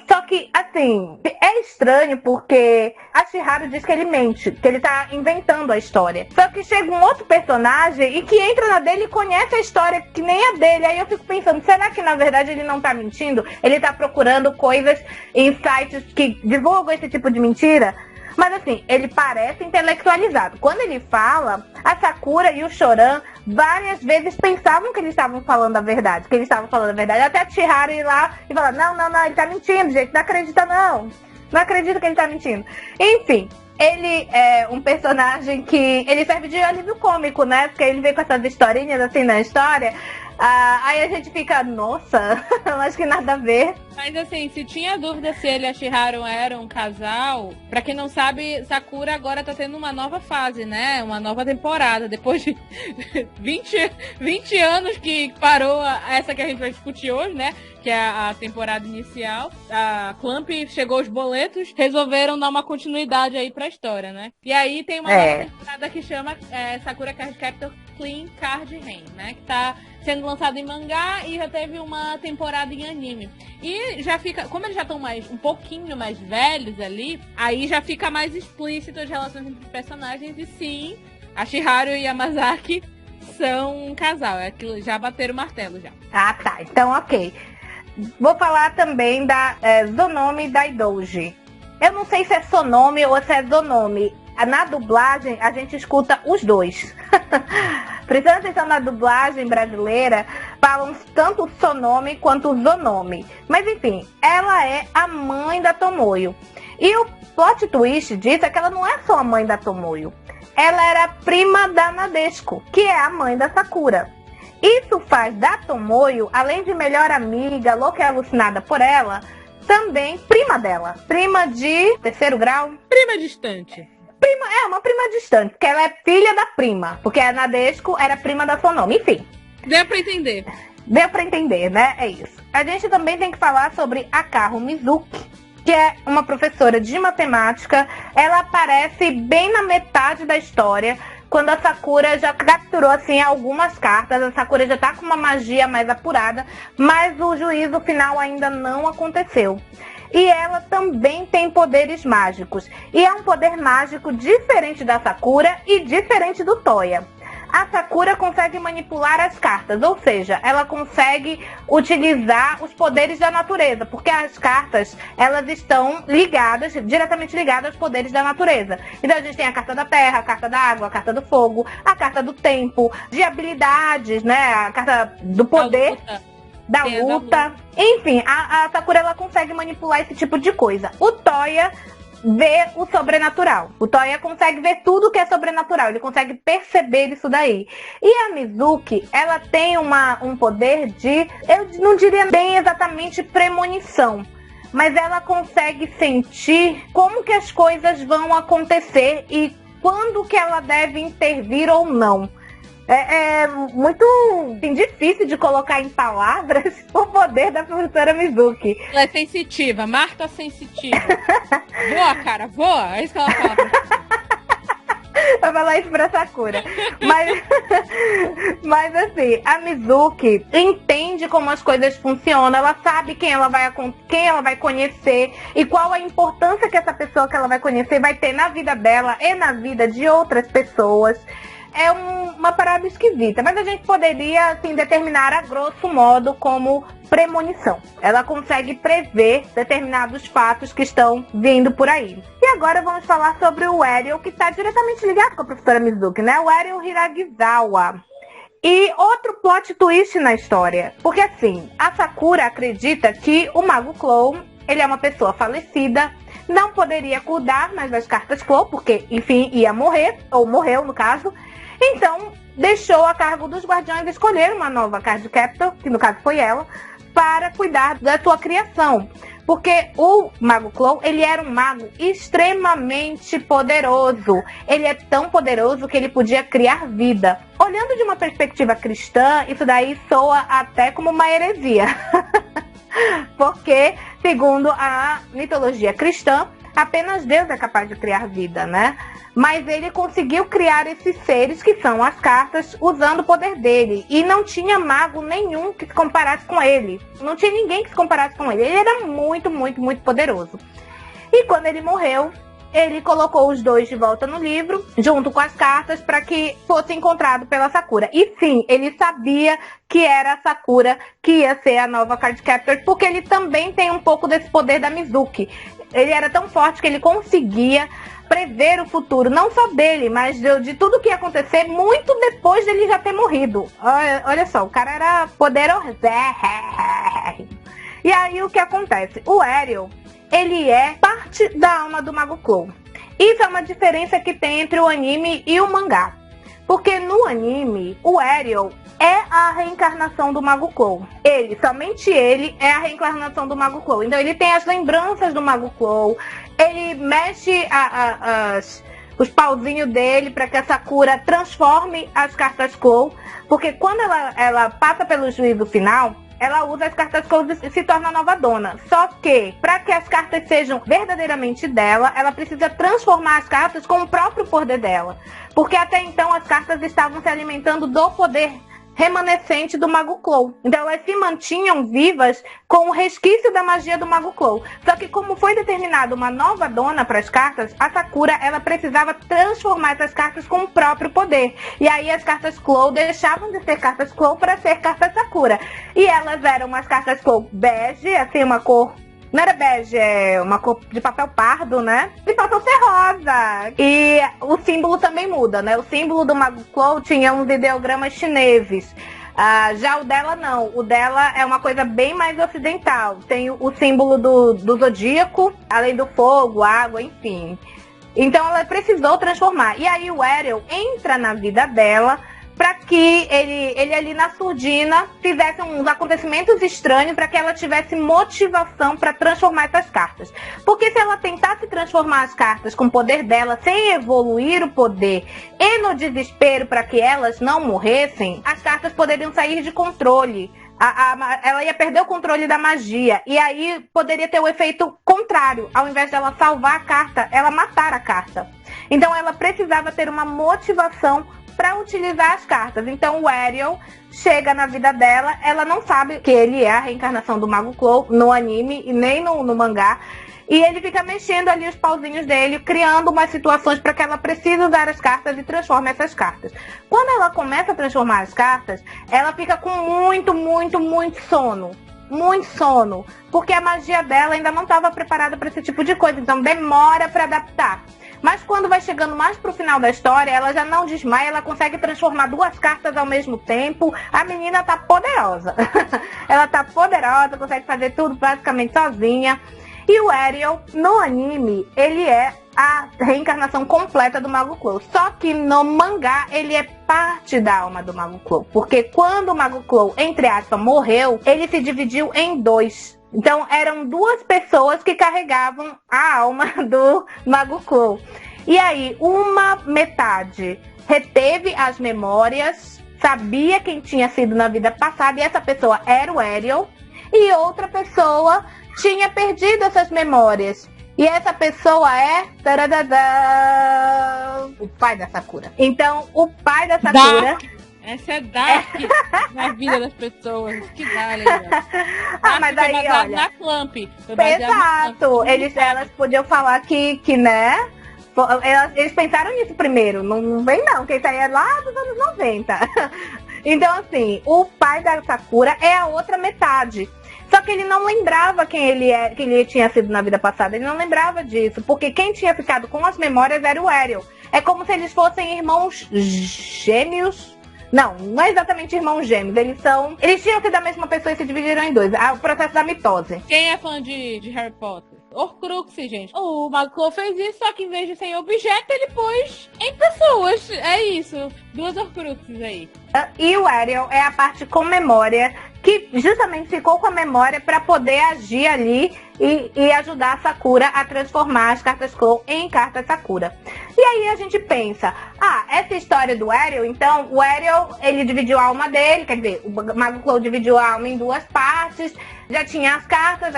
Só que, assim, é estranho porque a Chiharu diz que ele mente, que ele tá inventando a história. Só que chega um outro personagem e que entra na dele e conhece a história que nem a dele. Aí eu fico pensando, será que na verdade ele não tá mentindo? Ele tá procurando coisas em sites que divulgam esse tipo de mentira? Mas assim, ele parece intelectualizado. Quando ele fala, a Sakura e o Choran várias vezes pensavam que eles estavam falando a verdade. Até a Chiharu ir lá e falar, não, ele tá mentindo, gente, não acredita não. Não acredito que ele tá mentindo. Enfim, ele é um personagem que ele serve de alívio cômico, né? Porque ele vem com essas historinhas assim na história. Aí a gente fica, nossa, acho que nada a ver. Mas assim, se tinha dúvida se ele e a Chiharu eram um casal, pra quem não sabe, Sakura agora tá tendo uma nova fase, né? Uma nova temporada. Depois de 20 anos que parou essa que a gente vai discutir hoje, né? Que é a temporada inicial. A Clamp chegou os boletos, resolveram dar uma continuidade aí pra história, né? E aí tem uma nova temporada que chama Sakura Card Captor Clean Card Rain, né? Que tá sendo lançado em mangá e já teve uma temporada em anime. E já fica, como eles já estão um pouquinho mais velhos ali, aí já fica mais explícito as relações entre os personagens. E sim, a Chiharu e Yamazaki são um casal. É que já bateram o martelo já. Ah, tá. Então, ok. Vou falar também da Zonomi Daidouji. Eu não sei se é Sonomi ou se é Zonomi. Na dublagem, a gente escuta os dois. Prestando atenção na dublagem brasileira, falam tanto o Sonomi quanto o Zonomi. Mas enfim, ela é a mãe da Tomoyo. E o plot twist disso é que ela não é só a mãe da Tomoyo. Ela era a prima da Nadeshiko, que é a mãe da Sakura. Isso faz da Tomoyo, além de melhor amiga, louca e alucinada por ela, também prima dela. Prima de terceiro grau. Prima distante. Uma prima distante, porque ela é filha da prima. Porque a Nadeshiko era prima da Sonomi. Enfim. Deu pra entender. Deu pra entender, né? É isso. A gente também tem que falar sobre a Kaho Mizuki, que é uma professora de matemática. Ela aparece bem na metade da história, quando a Sakura já capturou, assim, algumas cartas. A Sakura já tá com uma magia mais apurada, mas o juízo final ainda não aconteceu. E ela também tem poderes mágicos. E é um poder mágico diferente da Sakura e diferente do Toya. A Sakura consegue manipular as cartas, ou seja, ela consegue utilizar os poderes da natureza, porque as cartas, elas estão ligadas, diretamente ligadas aos poderes da natureza. Então a gente tem a carta da terra, a carta da água, a carta do fogo, a carta do tempo, de habilidades, né, a carta do poder, da luta. Enfim, a Sakura, ela consegue manipular esse tipo de coisa. O Toya vê o sobrenatural. O Toya consegue ver tudo que é sobrenatural. Ele consegue perceber isso daí. E a Mizuki, ela tem um poder de, eu não diria bem exatamente premonição, mas ela consegue sentir como que as coisas vão acontecer e quando que ela deve intervir ou não. É muito assim, difícil de colocar em palavras o poder da professora Mizuki. Ela é sensitiva, Marta sensitiva. Voa, cara, voa. É isso que ela fala. Vai falar isso pra Sakura. Mas assim, a Mizuki entende como as coisas funcionam. Ela sabe quem ela vai conhecer e qual a importância que essa pessoa que ela vai conhecer vai ter na vida dela e na vida de outras pessoas. É uma parada esquisita, mas a gente poderia, assim, determinar a grosso modo como premonição. Ela consegue prever determinados fatos que estão vindo por aí. E agora vamos falar sobre o Ariel, que está diretamente ligado com a professora Mizuki, né? O Ariel Hiragizawa. E outro plot twist na história. Porque, assim, a Sakura acredita que o Mago Clow, ele é uma pessoa falecida, não poderia cuidar mais das cartas Clow, porque, enfim, ia morrer, ou morreu, no caso. Então, deixou a cargo dos guardiões escolher uma nova Card Captor, que no caso foi ela, para cuidar da sua criação. Porque o Mago Clow, ele era um mago extremamente poderoso. Ele é tão poderoso que ele podia criar vida. Olhando de uma perspectiva cristã, isso daí soa até como uma heresia. Porque, segundo a mitologia cristã, apenas Deus é capaz de criar vida, né? Mas ele conseguiu criar esses seres que são as cartas usando o poder dele. E não tinha mago nenhum que se comparasse com ele. Não tinha ninguém que se comparasse com ele. Ele era muito, muito, muito poderoso. E quando ele morreu, ele colocou os dois de volta no livro, junto com as cartas, para que fosse encontrado pela Sakura. E sim, ele sabia que era a Sakura que ia ser a nova Card Captor, porque ele também tem um pouco desse poder da Mizuki. Ele era tão forte que ele conseguia prever o futuro, não só dele, mas de tudo que ia acontecer muito depois dele já ter morrido. Olha só, o cara era poderoso. E aí o que acontece? O Ariel, ele é parte da alma do Mago Clow. Isso é uma diferença que tem entre o anime e o mangá. Porque no anime, o Ariel é a reencarnação do Mago Clow. Somente ele é a reencarnação do Mago Clow. Então ele tem as lembranças do Mago Clow, ele mexe os pauzinhos dele para que a Sakura transforme as cartas Clow. Porque quando ela passa pelo juízo final, ela usa as cartas Clow e se torna a nova dona. Só que, para que as cartas sejam verdadeiramente dela, ela precisa transformar as cartas com o próprio poder dela. Porque até então as cartas estavam se alimentando do poder remanescente do Mago Clow. Então elas se mantinham vivas com o resquício da magia do Mago Clow. Só que como foi determinada uma nova dona para as cartas, a Sakura, ela precisava transformar essas cartas com o próprio poder. E aí as cartas Clow deixavam de ser cartas Clow para ser cartas Sakura. E elas eram umas cartas Clow bege, assim, uma cor... Não era bege, é uma cor de papel pardo, né? E passou a ser rosa. E o símbolo também muda, né? O símbolo do Mago Clow tinha uns ideogramas chineses. Já o dela não. O dela é uma coisa bem mais ocidental. Tem o símbolo do zodíaco, além do fogo, água, enfim. Então ela precisou transformar. E aí o Ariel entra na vida dela para que ele ali na surdina fizesse uns acontecimentos estranhos para que ela tivesse motivação para transformar essas cartas. Porque se ela tentasse transformar as cartas com o poder dela sem evoluir o poder e no desespero para que elas não morressem, as cartas poderiam sair de controle. Ela ia perder o controle da magia. E aí poderia ter o efeito contrário. Ao invés dela salvar a carta, ela matar a carta. Então ela precisava ter uma motivação para utilizar as cartas. Então o Ariel chega na vida dela, ela não sabe que ele é a reencarnação do Mago Clo no anime e nem no mangá. E ele fica mexendo ali os pauzinhos dele, criando umas situações para que ela precise usar as cartas e transforme essas cartas. Quando ela começa a transformar as cartas, ela fica com muito sono. Muito sono. Porque a magia dela ainda não estava preparada para esse tipo de coisa. Então demora para adaptar. Mas quando vai chegando mais pro final da história, ela já não desmaia, ela consegue transformar 2 cartas ao mesmo tempo. A menina tá poderosa. Ela tá poderosa, consegue fazer tudo basicamente sozinha. E o Ariel, no anime, ele é a reencarnação completa do Mago Clo. Só que no mangá, ele é parte da alma do Mago Clo. Porque quando o Mago Clo, entre aspas, morreu, ele se dividiu em 2. Então, eram 2 pessoas que carregavam a alma do Mago Clo. E aí, uma metade reteve as memórias, sabia quem tinha sido na vida passada, e essa pessoa era o Ariel. E outra pessoa tinha perdido essas memórias. E essa pessoa é... o pai da Sakura. Então, o pai da Sakura... Dark. Essa é Dark na vida das pessoas. Que dá, mas aí, olha... na Clamp. Exato. Elas podiam falar que né... Eles pensaram nisso primeiro. Não vem não, que isso aí é lá dos anos 90. Então, assim, o pai da Sakura é a outra metade. Só que ele não lembrava quem ele tinha sido na vida passada. Ele não lembrava disso. Porque quem tinha ficado com as memórias era o Ariel. É como se eles fossem irmãos gêmeos. Não é exatamente irmãos gêmeos. Eles tinham sido a mesma pessoa e se dividiram em 2. O processo da mitose. Quem é fã de Harry Potter? Horcrux, gente. O Mago Clo fez isso, só que em vez de ser em objeto, ele pôs em pessoas. É isso. 2 Horcruxes aí. E o Ariel é a parte com memória, que justamente ficou com a memória para poder agir ali e ajudar a Sakura a transformar as cartas Clo em cartas Sakura. E aí a gente pensa, essa história do Ariel, então, o Ariel, ele dividiu a alma dele, quer dizer, o Mago Clo dividiu a alma em 2 partes, já tinha as cartas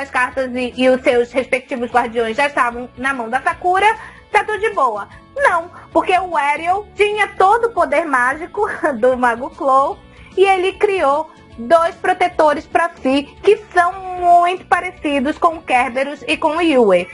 e os seus respectivos guardiões já estavam na mão da Sakura, tá tudo de boa. Não, porque o Ariel tinha todo o poder mágico do Mago Clo e ele criou 2 protetores para si, que são muito parecidos com o Kerberos e com o Yue.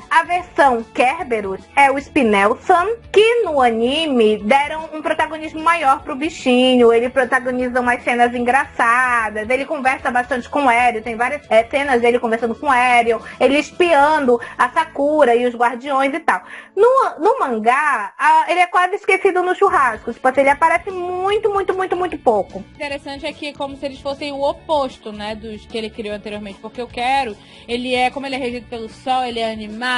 A versão Kerberos é o Spinel-san, que no anime deram um protagonismo maior pro bichinho. Ele protagoniza umas cenas engraçadas, ele conversa bastante com o Ariel, tem várias cenas dele conversando com o Ariel, ele espiando a Sakura e os guardiões e tal. No mangá, ele é quase esquecido no churrasco, tipo assim, ele aparece muito pouco. Interessante é que é como se eles fossem o oposto, né, dos que ele criou anteriormente, porque eu quero, como ele é regido pelo sol, ele é animado,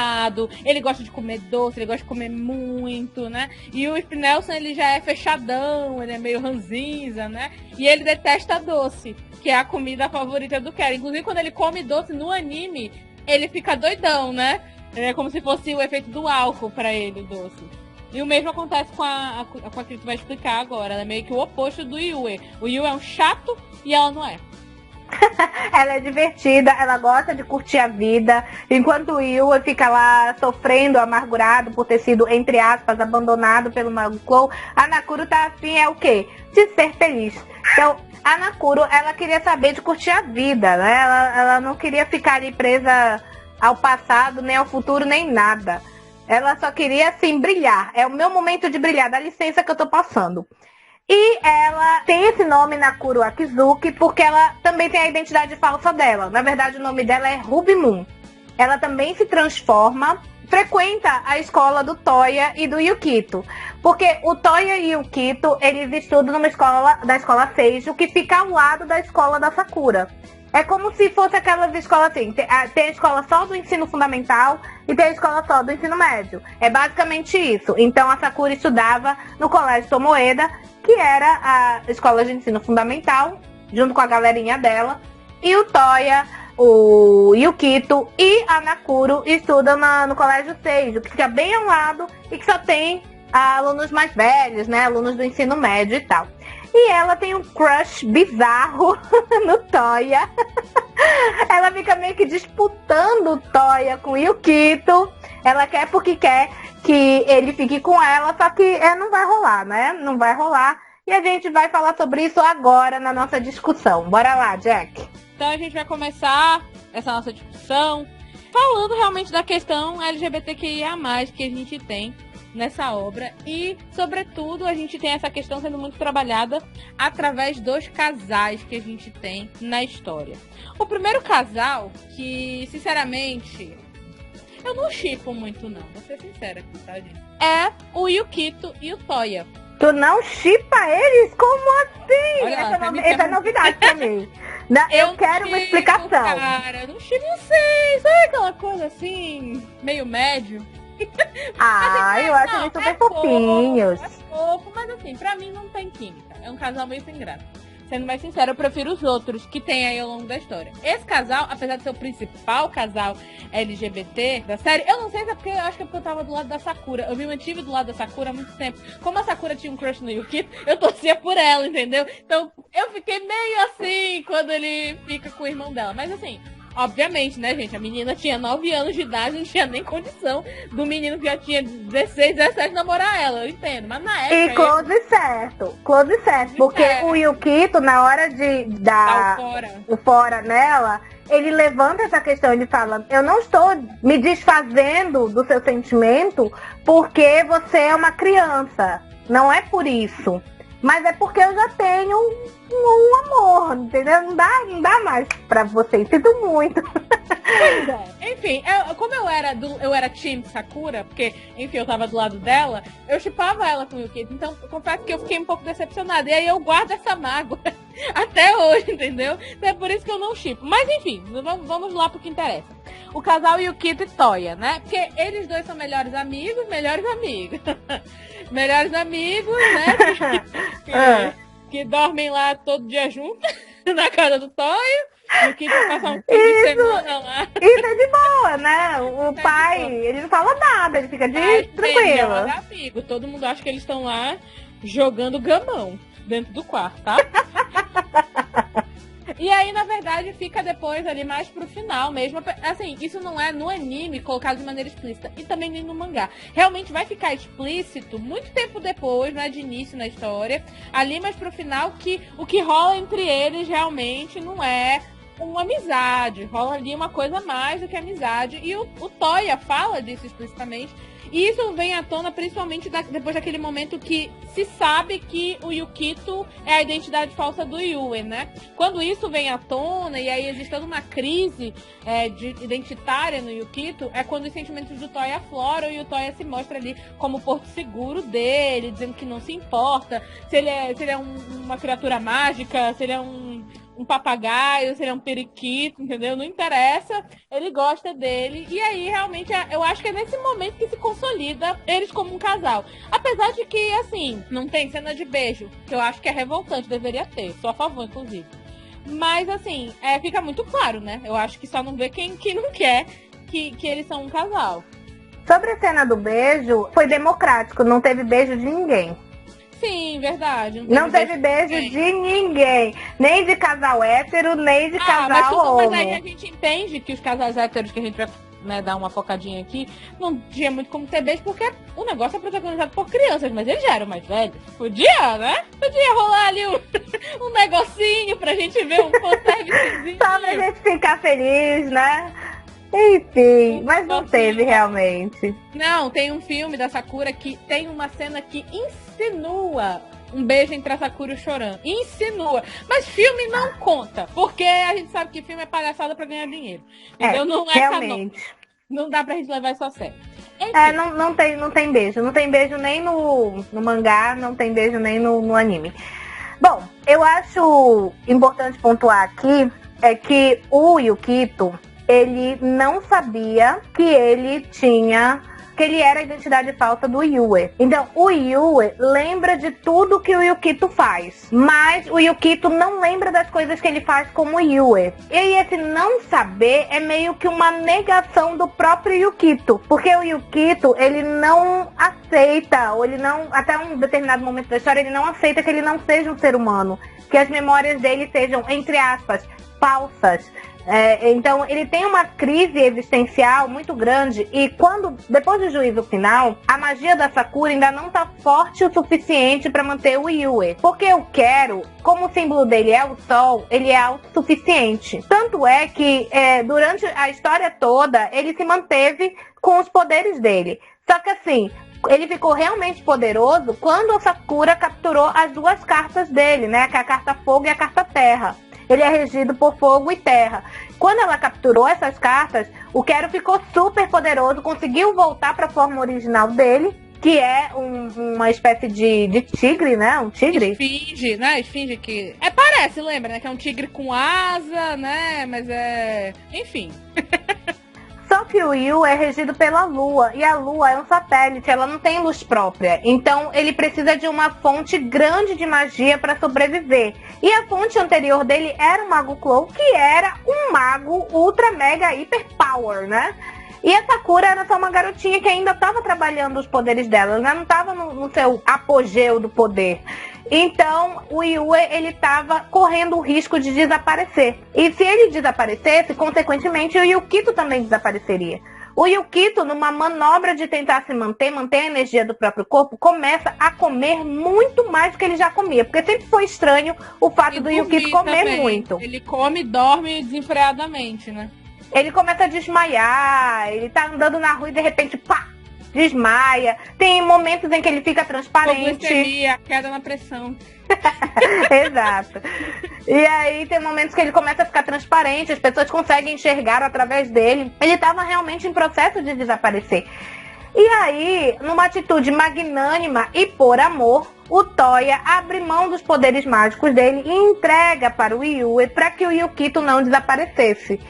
ele gosta de comer doce, ele gosta de comer muito, né? E o Spinelson, ele já é fechadão, ele é meio ranzinza, né? E ele detesta doce, que é a comida favorita do Kero. Inclusive, quando ele come doce no anime, ele fica doidão, né? É como se fosse o efeito do álcool pra ele, o doce. E o mesmo acontece com a que tu vai explicar agora. Ela é meio que o oposto do Yue. O Yue é um chato e ela não é. Ela é divertida, ela gosta de curtir a vida, enquanto o Yue fica lá sofrendo, amargurado por ter sido, entre aspas, abandonado pelo Mago Clo. A Nakuro tá afim é o quê? De ser feliz. Então, a Nakuro, ela queria saber de curtir a vida, né? Ela não queria ficar ali presa ao passado, nem ao futuro, nem nada. Ela só queria, assim, brilhar. É o meu momento de brilhar, dá licença que eu tô passando. E ela tem esse nome, Nakuro Akizuki, porque ela também tem a identidade falsa dela. Na verdade, o nome dela é Ruby Moon. Ela também se transforma, frequenta a escola do Toya e do Yukito. Porque o Toya e o Yukito, eles estudam numa escola, da escola Seijo, que fica ao lado da escola da Sakura. É como se fosse aquelas escolas assim, tem a escola só do ensino fundamental e tem a escola só do ensino médio. É basicamente isso. Então a Sakura estudava no colégio Tomoeda, que era a escola de ensino fundamental, junto com a galerinha dela. E o Toya, o Yukito e a Nakuro estudam no colégio Seijo, que fica bem ao lado e que só tem alunos mais velhos, né? Alunos do ensino médio e tal. E ela tem um crush bizarro no Toya. Ela fica meio que disputando o Toya com o Yukito. Ela quer porque quer que ele fique com ela, só que não vai rolar, né? Não vai rolar. E a gente vai falar sobre isso agora na nossa discussão. Bora lá, Jack. Então a gente vai começar essa nossa discussão falando realmente da questão LGBTQIA+, que a gente tem nessa obra. E, sobretudo, a gente tem essa questão sendo muito trabalhada através dos casais que a gente tem na história. O primeiro casal, que, sinceramente, eu não shippo muito não, vou ser sincera aqui, tá, gente? É o Yukito e o Toya. Tu não shippa eles? Como assim? Olha lá, Essa é novidade pra mim. Eu quero uma explicação. Cara, não shippo, não sei. Sabe aquela coisa assim, meio médio? Ah, eu acho eles super fofinhos. É fofo, mas assim, pra mim não tem química. É um casal meio sem graça. Sendo mais sincero, eu prefiro os outros que tem aí ao longo da história. Esse casal, apesar de ser o principal casal LGBT da série, eu não sei se é porque eu acho que é porque eu tava do lado da Sakura. Eu me mantive do lado da Sakura há muito tempo. Como a Sakura tinha um crush no Yukito, eu torcia por ela, entendeu? Então eu fiquei meio assim quando ele fica com o irmão dela. Mas assim, obviamente, né, gente? A menina tinha 9 anos de idade, não tinha nem condição do menino que já tinha 16, 17 namorar ela, eu entendo. Mas na época... E close certo. Porque o Yukito, na hora de dar o fora nela, ele levanta essa questão, ele fala, eu não estou me desfazendo do seu sentimento porque você é uma criança. Não é por isso. Mas é porque eu já tenho um amor, entendeu? Não dá mais pra vocês. Sinto muito. Pois é. Enfim, como eu era Team Sakura, porque, enfim, eu tava do lado dela, eu shippava ela com o Yukito. Então, confesso que eu fiquei um pouco decepcionada. E aí eu guardo essa mágoa até hoje, entendeu? Então é por isso que eu não shippo. Mas, enfim, vamos lá pro que interessa. O casal Yukito e Toya, né? Porque eles dois são melhores amigos. Melhores amigos, né? Que dormem lá todo dia juntos, na casa do Toya. O que passar um fim de semana lá. Isso é de boa, né? O pai, ele não fala nada, ele fica tranquilo. Amigo. Todo mundo acha que eles estão lá jogando gamão dentro do quarto, tá? E aí, na verdade, fica depois ali mais pro final mesmo. Assim, isso não é no anime colocado de maneira explícita. E também nem no mangá. Realmente vai ficar explícito muito tempo depois, não é de início na história. Ali mais pro final, que o que rola entre eles realmente não é uma amizade. Rola ali uma coisa mais do que amizade. E o Toya fala disso explicitamente. E isso vem à tona principalmente depois daquele momento que se sabe que o Yukito é a identidade falsa do Yuen, né? Quando isso vem à tona e aí existe toda uma crise identitária no Yukito, é quando os sentimentos do Toya afloram e o Toya se mostra ali como o porto seguro dele, dizendo que não se importa se ele é uma criatura mágica, se ele é um papagaio, se ele é um periquito, entendeu? Não interessa, ele gosta dele. E aí, realmente, eu acho que é nesse momento que se consolida eles como um casal. Apesar de que, assim, não tem cena de beijo, que eu acho que é revoltante, deveria ter. Sou a favor, inclusive. Mas, assim, fica muito claro, né? Eu acho que só não vê quem não quer que eles são um casal. Sobre a cena do beijo, foi democrático, não teve beijo de ninguém. Sim, verdade. Não teve beijo de ninguém. Nem de casal hétero, nem de casal homem. Mas aí a gente entende que os casais héteros que a gente vai, né, dar uma focadinha aqui, não tinha muito como ter beijo, porque o negócio é protagonizado por crianças, mas eles já eram mais velhos. Podia, né? Podia rolar ali um negocinho pra gente ver um fanservicezinho. Só pra gente ficar feliz, né? Enfim, mas não teve realmente. Não, tem um filme da Sakura que tem uma cena que insinua um beijo entre a Sakura e o Choran. Insinua. Mas filme não conta, porque a gente sabe que filme é palhaçada pra ganhar dinheiro. Entendeu? Não é realmente. Canônico. Não dá pra gente levar isso a sério. Não tem beijo. Não tem beijo nem no mangá, não tem beijo nem no anime. Bom, eu acho importante pontuar aqui é que o Yukito, ele não sabia que ele que ele era a identidade falsa do Yue. Então, o Yue lembra de tudo que o Yukito faz, mas o Yukito não lembra das coisas que ele faz como Yue. E esse não saber é meio que uma negação do próprio Yukito, porque o Yukito, ele não aceita, ou ele não, até um determinado momento da história, ele não aceita que ele não seja um ser humano, que as memórias dele sejam, entre aspas, falsas. Então ele tem uma crise existencial muito grande, e depois do juízo final, a magia da Sakura ainda não tá forte o suficiente para manter o Yue, porque o Quero, como o símbolo dele é o sol, ele é autossuficiente. Tanto é que durante a história toda ele se manteve com os poderes dele, só que assim, ele ficou realmente poderoso quando a Sakura capturou as duas cartas dele, né, que é a carta fogo e a carta terra. Ele é regido por fogo e terra. Quando ela capturou essas cartas, o Quero ficou super poderoso, conseguiu voltar para a forma original dele, que é uma espécie de tigre, né? Um tigre? Esfinge, né? Esfinge que... parece, lembra, né? Que é um tigre com asa, né? Mas enfim... Só que o Yu é regido pela Lua, e a Lua é um satélite, ela não tem luz própria. Então ele precisa de uma fonte grande de magia para sobreviver. E a fonte anterior dele era o Mago Clow, que era um mago ultra mega hiper power, né? E a Sakura era só uma garotinha que ainda estava trabalhando os poderes dela, ela não estava no seu apogeu do poder. Então, o Yue, ele estava correndo o risco de desaparecer. E se ele desaparecesse, consequentemente, o Yukito também desapareceria. O Yukito, numa manobra de tentar se manter a energia do próprio corpo, começa a comer muito mais do que ele já comia. Porque sempre foi estranho o fato do Yukito comer também muito. Ele come e dorme desenfreadamente, né? Ele começa a desmaiar, ele tá andando na rua e de repente, pá, desmaia. Tem momentos em que ele fica transparente. Glicemia, queda na pressão. Exato. E aí tem momentos que ele começa a ficar transparente, as pessoas conseguem enxergar através dele. Ele estava realmente em processo de desaparecer. E aí, numa atitude magnânima e por amor, o Toya abre mão dos poderes mágicos dele e entrega para o Yue para que o Yukito não desaparecesse.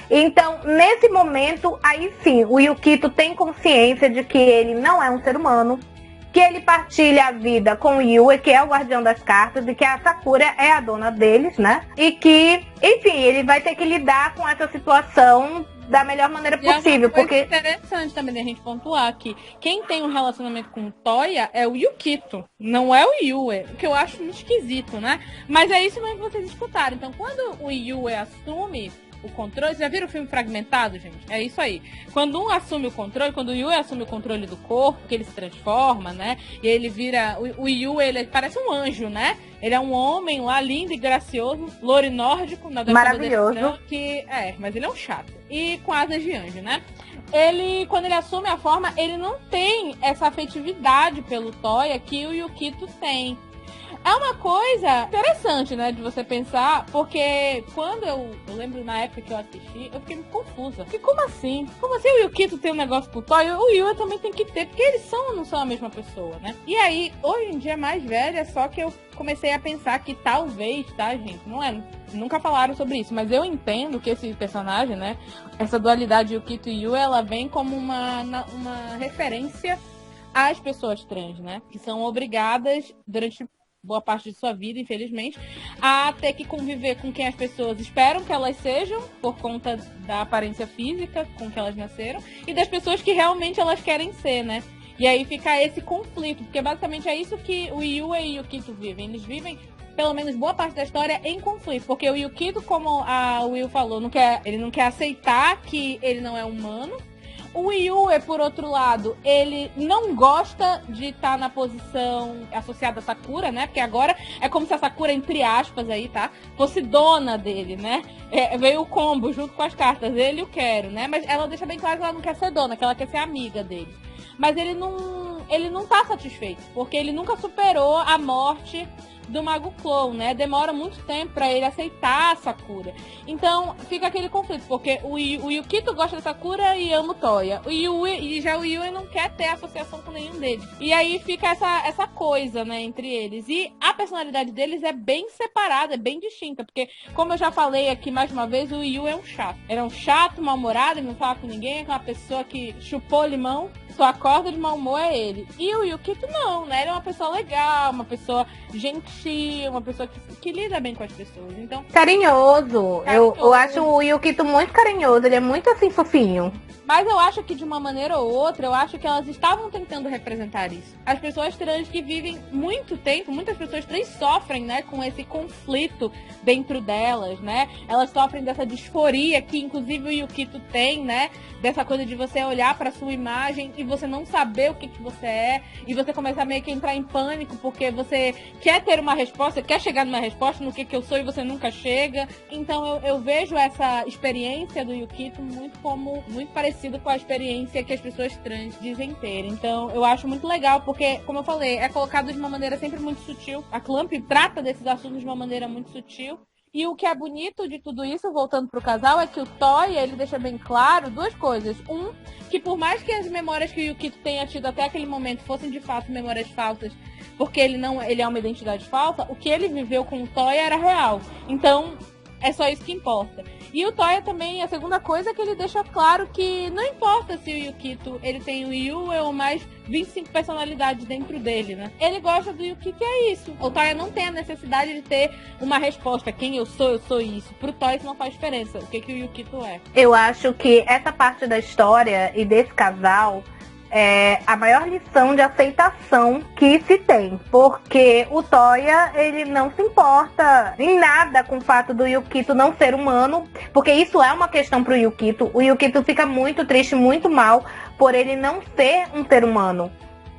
Então, nesse momento, aí sim, o Yukito tem consciência de que ele não é um ser humano, que ele partilha a vida com o Yue, que é o guardião das cartas, e que a Sakura é a dona deles, né? E que, enfim, ele vai ter que lidar com essa situação da melhor maneira possível. Porque é interessante também a gente pontuar que quem tem um relacionamento com o Toya é o Yukito, não é o Yue, o que eu acho esquisito, né? Mas é isso mesmo que vocês escutaram. Então, quando o Yue assume o controle, vocês já viram o filme Fragmentado, gente? É isso aí. Quando um assume o controle, quando o Yue assume o controle do corpo, que ele se transforma, né? E ele vira... O Yue, ele parece um anjo, né? Ele é um homem lá, lindo e gracioso, louro e nórdico. Maravilhoso. Mas ele é um chato. E com asas de anjo, né? Ele, quando ele assume a forma, ele não tem essa afetividade pelo Toya que o Yukito tem. É uma coisa interessante, né, de você pensar, porque quando eu lembro na época que eu assisti, eu fiquei muito confusa. Porque como assim? Como assim o Yukito tem um negócio com o Toya? O Yue também tem que ter, porque eles não são a mesma pessoa, né? E aí, hoje em dia, mais velha, só que eu comecei a pensar que talvez, tá, gente? Nunca falaram sobre isso, mas eu entendo que esse personagem, né, essa dualidade Yukito e Yue, ela vem como uma referência às pessoas trans, né? Que são obrigadas, durante boa parte de sua vida, infelizmente, a ter que conviver com quem as pessoas esperam que elas sejam, por conta da aparência física com que elas nasceram, e das pessoas que realmente elas querem ser, né? E aí fica esse conflito, porque basicamente é isso que o Yue e o Yukito vivem. Eles vivem, pelo menos boa parte da história, em conflito, porque o Yukito, como a Will falou, ele não quer aceitar que ele não é humano. O Yue, por outro lado, ele não gosta de estar na posição associada a Sakura, né? Porque agora é como se a Sakura, entre aspas aí, tá? Fosse dona dele, né? Veio o combo junto com as cartas, ele e o Quero, né? Mas ela deixa bem claro que ela não quer ser dona, que ela quer ser amiga dele. Mas ele não tá satisfeito, porque ele nunca superou a morte do Mago Clow, né? Demora muito tempo pra ele aceitar a Sakura. Então, fica aquele conflito, porque o Yukito gosta da Sakura e ama o Toya. E já o Yue não quer ter associação com nenhum deles. E aí fica essa coisa, né, entre eles. E a personalidade deles é bem separada, é bem distinta, porque, como eu já falei aqui mais uma vez, o Yue é um chato. Ele é um chato, mal-humorado, ele não fala com ninguém, é uma pessoa que chupou limão, só acorda de mau humor é ele. E o Yukito não, né? Ele é uma pessoa legal, uma pessoa gentil, uma pessoa que lida bem com as pessoas. Então, carinhoso. Eu acho o Yukito muito carinhoso, ele é muito assim fofinho. Mas eu acho que de uma maneira ou outra, eu acho que elas estavam tentando representar isso. As pessoas trans que vivem muito tempo, muitas pessoas trans sofrem, né, com esse conflito dentro delas, né? Elas sofrem dessa disforia que inclusive o Yukito tem, né? Dessa coisa de você olhar pra sua imagem e você não saber o que você é, e você começar meio que a entrar em pânico porque você quer ter uma resposta, quer chegar numa resposta no que eu sou e você nunca chega. Então eu vejo essa experiência do Yukito muito parecido com a experiência que as pessoas trans dizem ter. Então, eu acho muito legal, porque, como eu falei, é colocado de uma maneira sempre muito sutil. A Clamp trata desses assuntos de uma maneira muito sutil. E o que é bonito de tudo isso, voltando pro casal, é que o Toya, ele deixa bem claro duas coisas. Um, que por mais que as memórias que o Yukito tenha tido até aquele momento fossem de fato memórias falsas, porque ele é uma identidade falsa, o que ele viveu com o Toya era real. Então, é só isso que importa. E o Toya também, a segunda coisa é que ele deixa claro que não importa se o Yukito ele tem o Yue ou mais 25 personalidades dentro dele, né? Ele gosta do Yukito e é isso. O Toya não tem a necessidade de ter uma resposta. Quem eu sou isso. Pro Toya isso não faz diferença. O que o Yukito é. Eu acho que essa parte da história e desse casal é a maior lição de aceitação que se tem, porque o Toya, ele não se importa em nada com o fato do Yukito não ser humano, porque isso é uma questão pro Yukito. O Yukito fica muito triste, muito mal, por ele não ser um ser humano.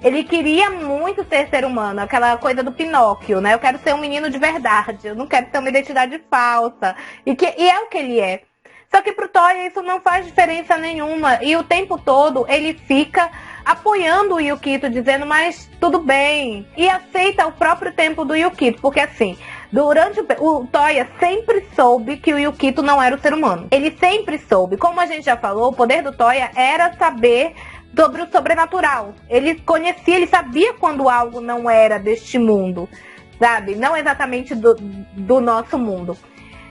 Ele queria muito ser humano, aquela coisa do Pinóquio, né? Eu quero ser um menino de verdade, eu não quero ter uma identidade falsa, e é o que ele é. Só que pro Toya isso não faz diferença nenhuma. E o tempo todo ele fica apoiando o Yukito, dizendo, mas tudo bem. E aceita o próprio tempo do Yukito. Porque assim, o Toya sempre soube que o Yukito não era o ser humano. Ele sempre soube. Como a gente já falou, o poder do Toya era saber sobre o sobrenatural. Ele conhecia, ele sabia quando algo não era deste mundo. Sabe? Não exatamente do nosso mundo.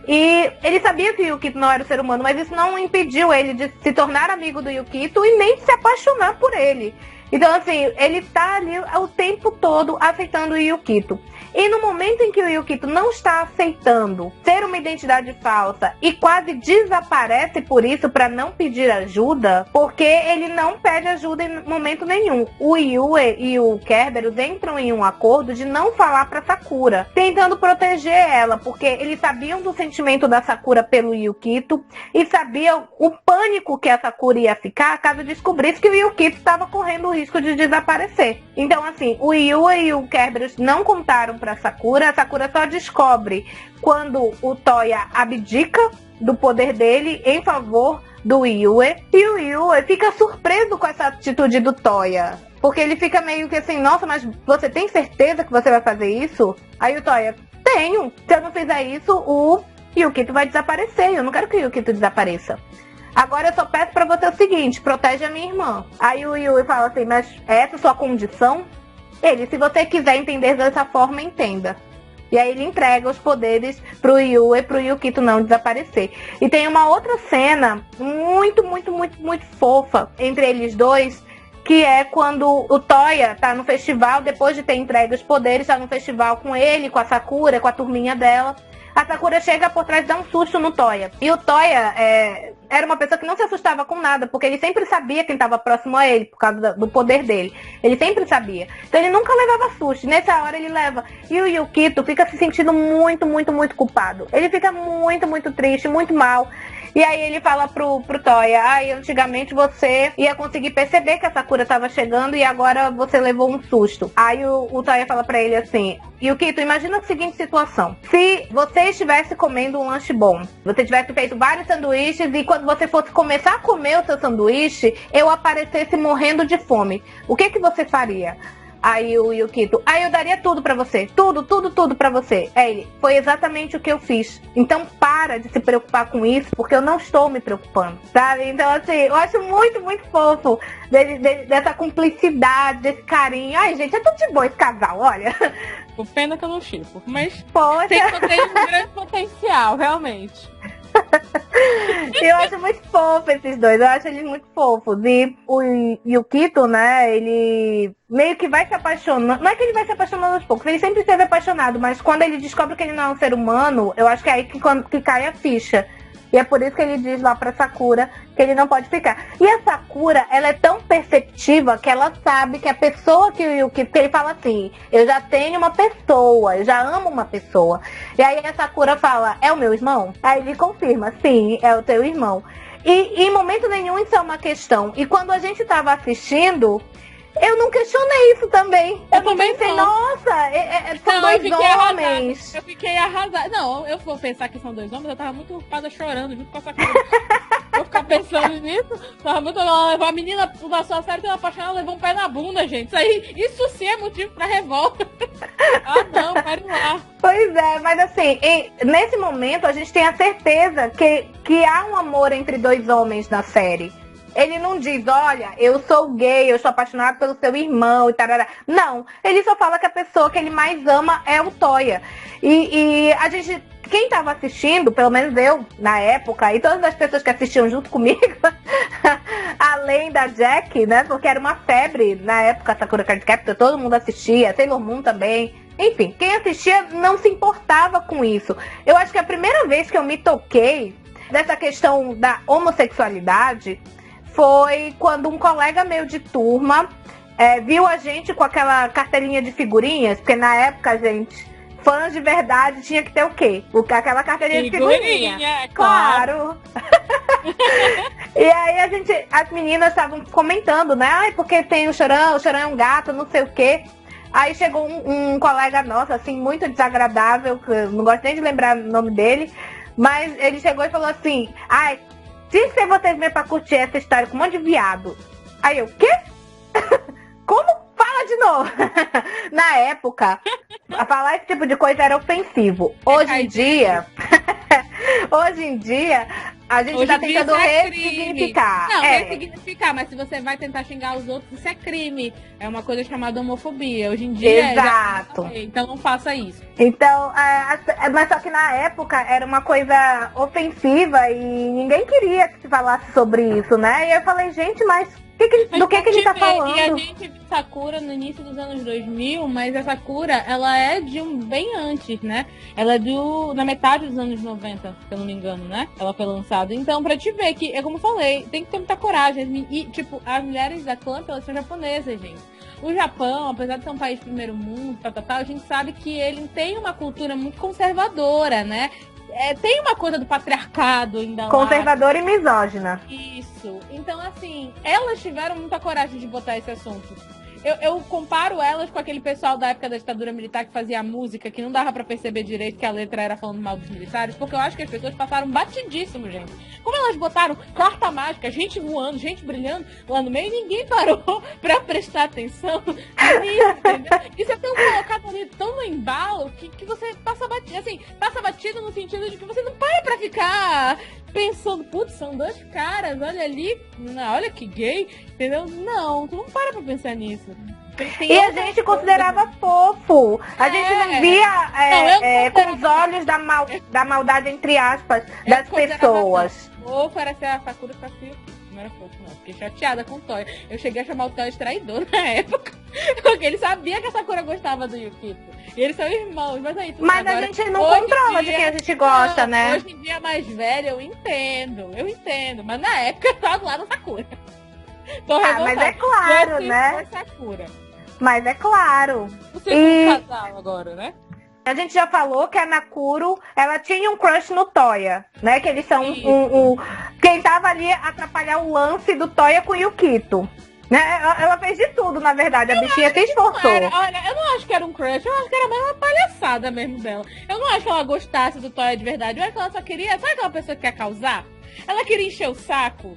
E ele sabia que o Yukito não era o ser humano, mas isso não impediu ele de se tornar amigo do Yukito e nem de se apaixonar por ele. Então, assim, ele tá ali o tempo todo aceitando o Yukito. E no momento em que o Yukito não está aceitando ser uma identidade falsa e quase desaparece por isso para não pedir ajuda, porque ele não pede ajuda em momento nenhum. O Yue e o Kerberos entram em um acordo de não falar para Sakura, tentando proteger ela, porque eles sabiam do sentimento da Sakura pelo Yukito e sabiam o pânico que a Sakura ia ficar caso descobrisse que o Yukito estava correndo o risco de desaparecer. Então, assim, o Yue e o Kerberos não contaram pra Sakura, a Sakura só descobre quando o Toya abdica do poder dele em favor do Yue, e o Yue fica surpreso com essa atitude do Toya, porque ele fica meio que assim, nossa, mas você tem certeza que você vai fazer isso? Aí o Toya, tenho, se eu não fizer isso, o Yukito vai desaparecer, eu não quero que o Yukito desapareça. Agora eu só peço pra você o seguinte, protege a minha irmã. Aí o Yue fala assim, mas essa é a sua condição? Ele, se você quiser entender dessa forma, entenda. E aí ele entrega os poderes pro Yue e pro Yukito não desaparecer. E tem uma outra cena muito fofa entre eles dois, que é quando o Toya tá no festival, depois de ter entregue os poderes, tá no festival com ele, com a Sakura, com a turminha dela. A Sakura chega por trás e dá um susto no Toya. E o Toya era uma pessoa que não se assustava com nada, porque ele sempre sabia quem estava próximo a ele, por causa do poder dele. Ele sempre sabia. Então ele nunca levava susto. Nessa hora ele leva. E o Yukito fica se sentindo muito culpado. Ele fica muito triste, muito mal. E aí ele fala pro Toya, antigamente você ia conseguir perceber que a Sakura estava chegando e agora você levou um susto. Aí o Toya fala pra ele assim, Yukito, imagina a seguinte situação. Se você estivesse comendo um lanche bom, você tivesse feito vários sanduíches e quando você fosse começar a comer o seu sanduíche, eu aparecesse morrendo de fome. O que você faria? Aí o Yukito, eu daria tudo pra você. Tudo pra você. Aí ele, foi exatamente o que eu fiz. Então para de se preocupar com isso, porque eu não estou me preocupando, sabe? Então assim, eu acho muito, muito fofo dessa cumplicidade, desse carinho. Ai, gente, é tudo de boa esse casal, olha. O pena que eu não chipo, mas Poxa. tem um grande potencial, realmente. Eu acho muito fofo esses dois, eu acho eles muito fofos. E o Yukito, né, ele meio que vai se apaixonando. Não é que ele vai se apaixonando aos poucos, ele sempre esteve apaixonado, mas quando ele descobre que ele não é um ser humano, eu acho que é aí que cai a ficha. E é por isso que ele diz lá pra Sakura que ele não pode ficar. E a Sakura, ela é tão perceptiva que ela sabe que a pessoa que o Yukito, que ele fala assim, eu já tenho uma pessoa, eu já amo uma pessoa. E aí a Sakura fala, é o meu irmão? Aí ele confirma, sim, é o teu irmão. E em momento nenhum isso é uma questão. E quando a gente tava assistindo, eu não questionei isso também. Eu não pensei, nossa, são dois homens. Eu fiquei arrasada. Não, eu vou pensar que são dois homens, eu tava muito ocupada chorando junto com essa coisa. Vou ficar pensando nisso. Tava muito. A menina da sua série tava apaixonada, levou um pé na bunda, gente. Isso sim é motivo pra revolta. Não, pare lá. Pois é, mas assim, nesse momento a gente tem a certeza que há um amor entre dois homens na série. Ele não diz, olha, eu sou gay, eu sou apaixonado pelo seu irmão e tarará. Não, ele só fala que a pessoa que ele mais ama é o Toya. E a gente, quem tava assistindo, pelo menos eu, na época, e todas as pessoas que assistiam junto comigo, além da Jack, né, porque era uma febre na época, Sakura Card Captor, todo mundo assistia, Sailor Moon também. Enfim, quem assistia não se importava com isso. Eu acho que a primeira vez que eu me toquei dessa questão da homossexualidade foi quando um colega meu de turma viu a gente com aquela cartelinha de figurinhas, porque na época, gente, fãs de verdade tinha que ter o quê? Aquela cartelinha de figurinha. Claro! E aí as meninas estavam comentando, né? Ai, porque tem o Chorão é um gato, não sei o quê. Aí chegou um colega nosso, assim, muito desagradável, que eu não gosto nem de lembrar o nome dele, mas ele chegou e falou assim, ai, se vocês vêm pra curtir essa história com um monte de viado. Aí eu, quê? Como? Fala de novo. Na época, falar esse tipo de coisa era ofensivo. Hoje em dia, a gente tá tentando ressignificar. Não, ressignificar, mas se você vai tentar xingar os outros, isso é crime. É uma coisa chamada homofobia. Hoje em dia, exato. Então não faça isso. Então, mas só que na época era uma coisa ofensiva e ninguém queria que se falasse sobre isso, né? E eu falei, gente, mas do que ele tá falando? E a gente viu Sakura no início dos anos 2000, mas a Sakura, ela é de bem antes, né? Ela é na metade dos anos 90, se eu não me engano, né? Ela foi lançada. Então, pra te ver que, é como eu falei, tem que ter muita coragem. E, tipo, as mulheres da Clamp, elas são japonesas, gente. O Japão, apesar de ser um país primeiro mundo, a gente sabe que ele tem uma cultura muito conservadora, né? Tem uma coisa do patriarcado ainda conservadora lá. E misógina. Isso. Então, assim, elas tiveram muita coragem de botar esse assunto. Eu comparo elas com aquele pessoal da época da ditadura militar que fazia música, que não dava pra perceber direito que a letra era falando mal dos militares, porque eu acho que as pessoas passaram batidíssimo, gente. Como elas botaram carta mágica, gente voando, gente brilhando lá no meio, ninguém parou pra prestar atenção nisso, entendeu? Isso é tão colocado ali, tão no embalo, que você passa batido, assim, passa batido no sentido de que você não para pra ficar pensando, putz, são dois caras, olha ali, olha que gay, entendeu? Não, tu não para pra pensar nisso. E a gente considerava fofo. A gente não via com os olhos da maldade, entre aspas, das pessoas. Fofo era ser a Sakura Sakura. Não era fofo, não. Fiquei chateada com o Toya. Eu cheguei a chamar o Toya de traidor na época. Porque ele sabia que a Sakura gostava do Yukito. E eles são irmãos, mas aí... Mas agora, a gente não controla de quem a gente gosta, né? Hoje em dia, mais velha, eu entendo. Mas na época, eu tava lá no Sakura. Tô revoltada. Mas é claro, né? Sakura. Mas é claro. O segundo casal agora, né? A gente já falou que a Nakuro, ela tinha um crush no Toya, né? Que eles são quem tava ali atrapalhar o lance do Toya com o Yukito. Né? Ela fez de tudo, na verdade. A bichinha se esforçou. Olha, eu não acho que era um crush. Eu acho que era mais uma palhaçada mesmo dela. Eu não acho que ela gostasse do Toya de verdade. Eu acho que ela só queria... Sabe aquela pessoa que quer causar? Ela queria encher o saco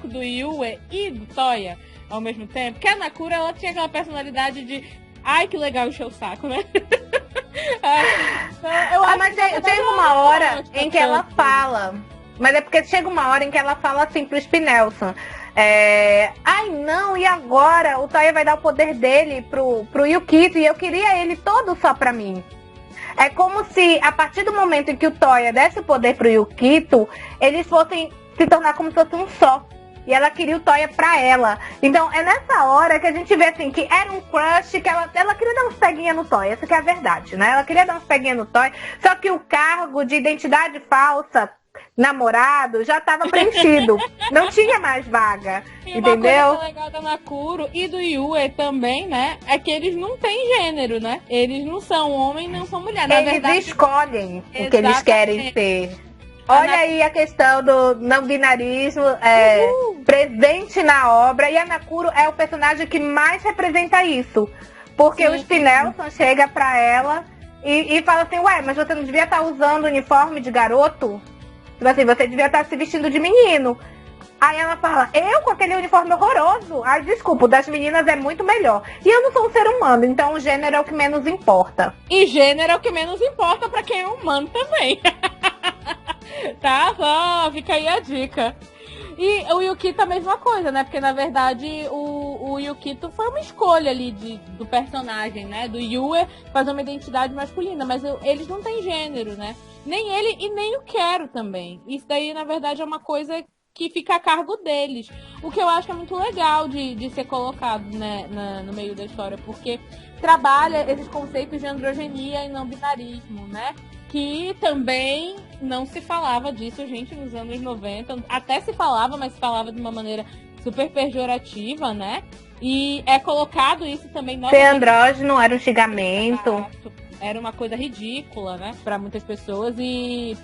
do Yue e do Toya ao mesmo tempo. Porque a Nakura, ela tinha aquela personalidade de Ai, que legal encher o saco, né? Mas tem uma hora em que ela fala. Mas é porque chega uma hora em que ela fala assim pro Spinelson. Ai não, e agora? O Toya vai dar o poder dele pro Yukito e eu queria ele todo só pra mim. É como se a partir do momento em que o Toya desse o poder pro Yukito, eles fossem se tornar como se fosse um só. E ela queria o Toya pra ela. Então é nessa hora que a gente vê assim que era um crush, que ela queria dar uns peguinhas no Toya. Essa que é a verdade, né? Ela queria dar uns peguinhas no Toya. Só que o cargo de identidade falsa, namorado, já estava preenchido. Não tinha mais vaga. E entendeu? Uma coisa legal da Nakuro e do Yue também, né? É que eles não têm gênero, né? Eles não são homem, não são mulher. Na eles verdade, escolhem o que eles querem ser. Olha aí a questão do não binarismo presente na obra. E a Nakuro é o personagem que mais representa isso. Porque o Spinelson chega pra ela e fala assim, ué, mas você não devia estar usando uniforme de garoto? Tipo assim, você devia estar se vestindo de menino. Aí ela fala, eu com aquele uniforme horroroso? Ai, desculpa, o das meninas é muito melhor. E eu não sou um ser humano, então o gênero é o que menos importa. E gênero é o que menos importa pra quem é humano também. Tá, só fica aí a dica. E o Yukito a mesma coisa, né? Porque na verdade o Yukito foi uma escolha ali do personagem, né? Do Yue fazer uma identidade masculina, mas eles não têm gênero, né? Nem ele e nem o Quero também. Isso daí na verdade é uma coisa que fica a cargo deles. O que eu acho que é muito legal de ser colocado, né, no meio da história, porque trabalha esses conceitos de androgenia e não binarismo, né? Que também não se falava disso, gente, nos anos 90. Até se falava, mas se falava de uma maneira super pejorativa, né? E é colocado isso também... Ser andrógeno era um xingamento. Era uma coisa ridícula, né? Pra muitas pessoas. E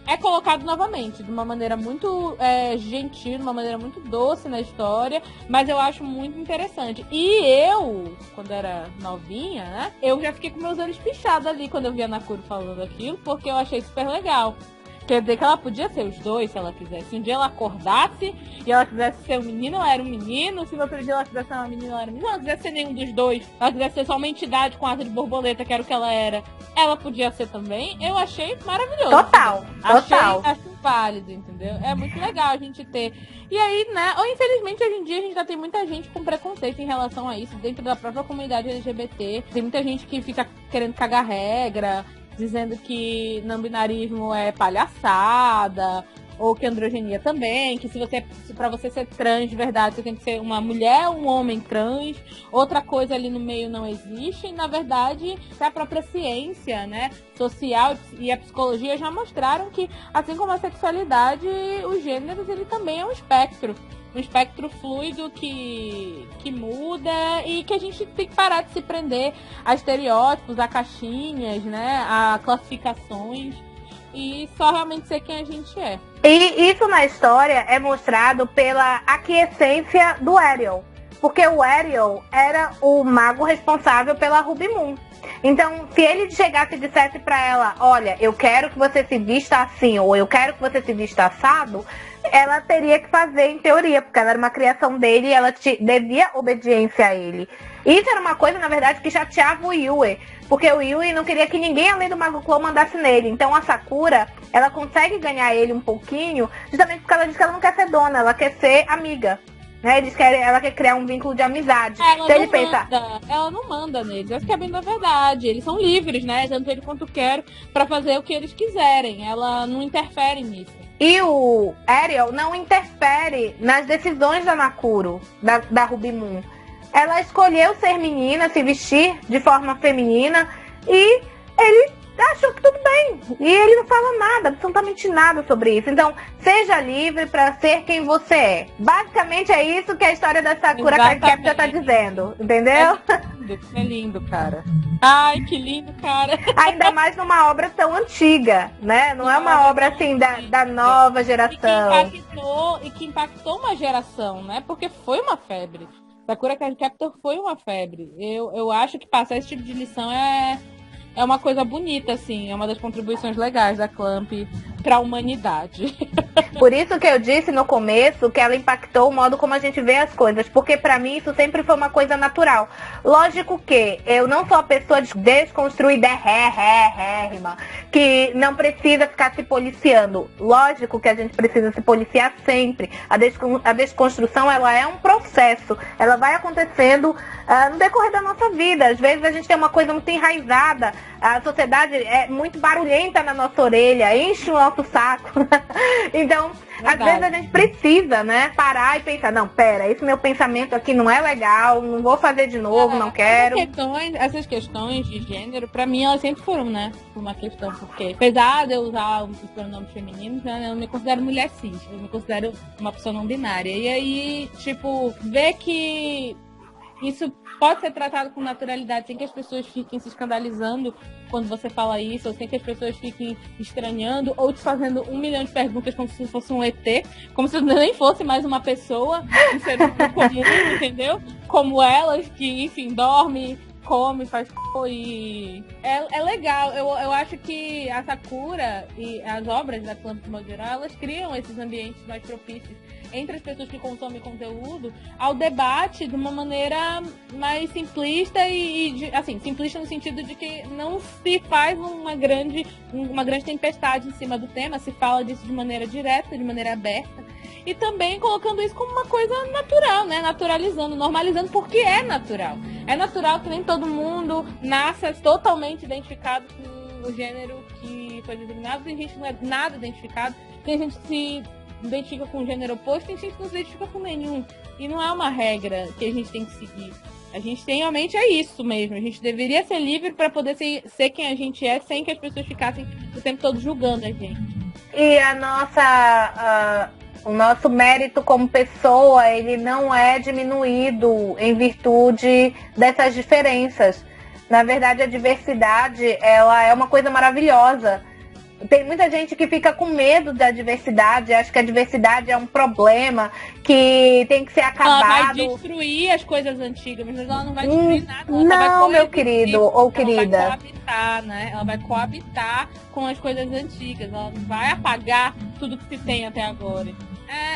é colocado novamente, de uma maneira muito gentil, de uma maneira muito doce na história, mas eu acho muito interessante. E eu, quando era novinha, né, eu já fiquei com meus olhos pichados ali quando eu vi a Nakuro falando aquilo, porque eu achei super legal. Quer dizer que ela podia ser os dois se ela quisesse. Se um dia ela acordasse e ela quisesse ser um menino, ela era um menino. Se no outro dia ela quisesse ser uma menina, ela era uma menina. Se ela quisesse ser nenhum dos dois, se ela quisesse ser só uma entidade com asa de borboleta, que era o que ela era, ela podia ser também. Eu achei maravilhoso. Total. Acho válido, entendeu? É muito legal a gente ter. E aí, né, ou infelizmente hoje em dia a gente já tem muita gente com preconceito em relação a isso, dentro da própria comunidade LGBT. Tem muita gente que fica querendo cagar regra, dizendo que não binarismo é palhaçada, ou que androgenia também, que pra você ser trans de verdade, você tem que ser uma mulher ou um homem trans, outra coisa ali no meio não existe, e na verdade a própria ciência, né, social e a psicologia já mostraram que, assim como a sexualidade, os gêneros, ele também é um espectro fluido que muda e que a gente tem que parar de se prender a estereótipos, a caixinhas, né, a classificações e só realmente ser quem a gente é. E isso na história é mostrado pela aquiescência do Ariel, porque o Ariel era o mago responsável pela Ruby Moon. Então, se ele chegasse e dissesse pra ela, olha, eu quero que você se vista assim, ou eu quero que você se vista assado, ela teria que fazer em teoria, porque ela era uma criação dele e ela devia obediência a ele. Isso era uma coisa, na verdade, que chateava o Yue, porque o Yue não queria que ninguém além do Mago Clow mandasse nele. Então a Sakura, ela consegue ganhar ele um pouquinho, justamente porque ela diz que ela não quer ser dona, ela quer ser amiga. Né? Ela quer criar um vínculo de amizade. Então ele pensa... Ela não manda neles, acho que é bem da verdade. Eles são livres, né? Tanto ele quanto o Quero, pra fazer o que eles quiserem. Ela não interfere nisso. E o Ariel não interfere nas decisões da Nakuro, da Ruby Moon. Ela escolheu ser menina, se vestir de forma feminina, e ele achou que tudo bem. E ele não fala nada, absolutamente nada sobre isso. Então, seja livre para ser quem você é. Basicamente é isso que a história da Sakura Card Captor tá dizendo, entendeu? É lindo, cara. Ai, que lindo, cara. Ainda mais numa obra tão antiga, né? Não é uma obra assim da nova geração. E que impactou uma geração, né? Porque foi uma febre. Sakura Card Captor foi uma febre. Eu acho que passar esse tipo de lição é uma coisa bonita, assim, é uma das contribuições legais da Clamp pra humanidade. Por isso que eu disse no começo que ela impactou o modo como a gente vê as coisas, porque pra mim isso sempre foi uma coisa natural. Lógico que eu não sou a pessoa desconstruída, que não precisa ficar se policiando. Lógico que a gente precisa se policiar sempre. A desconstrução, ela é um processo, ela vai acontecendo no decorrer da nossa vida. Às vezes a gente tem uma coisa muito enraizada, a sociedade é muito barulhenta na nossa orelha, enche o nosso saco. Então, às vezes a gente precisa, né, parar e pensar, não, pera, esse meu pensamento aqui não é legal, não vou fazer de novo, não quero. Essas questões de gênero, pra mim, elas sempre foram, né, uma questão, porque apesar de eu usar os pronomes femininos, né, eu me considero mulher cis, eu me considero uma pessoa não binária. E aí, tipo, ver que isso pode ser tratado com naturalidade, sem que as pessoas fiquem se escandalizando quando você fala isso, ou sem que as pessoas fiquem estranhando, ou te fazendo 1 milhão de perguntas como se fosse um ET, como se nem fosse mais uma pessoa, um ser humano comum, entendeu? Como elas, que, enfim, dorme, come, faz e... É legal, eu acho que a Sakura e as obras da Clamp de modo geral, elas criam esses ambientes mais propícios entre as pessoas que consomem conteúdo ao debate de uma maneira mais simplista assim, simplista no sentido de que não se faz uma grande tempestade em cima do tema, se fala disso de maneira direta, de maneira aberta, e também colocando isso como uma coisa natural, né? Naturalizando, normalizando, porque é natural. É natural que nem todo mundo nasça totalmente identificado com o gênero que foi designado, tem gente que não é nada identificado, tem gente que se identifica com o gênero oposto, tem gente que não se identifica com nenhum. E não é uma regra que a gente tem que seguir. A gente tem realmente é isso mesmo. A gente deveria ser livre para poder ser quem a gente é, sem que as pessoas ficassem o tempo todo julgando a gente. E o nosso mérito como pessoa, ele não é diminuído em virtude dessas diferenças. Na verdade, a diversidade, ela é uma coisa maravilhosa. Tem muita gente que fica com medo da diversidade, acha que a diversidade é um problema, que tem que ser acabado. Ela vai destruir as coisas antigas, mas ela não vai destruir nada. Não, meu querido ou querida. Ela vai coabitar, né? Ela vai coabitar com as coisas antigas. Ela não vai apagar tudo que se tem até agora.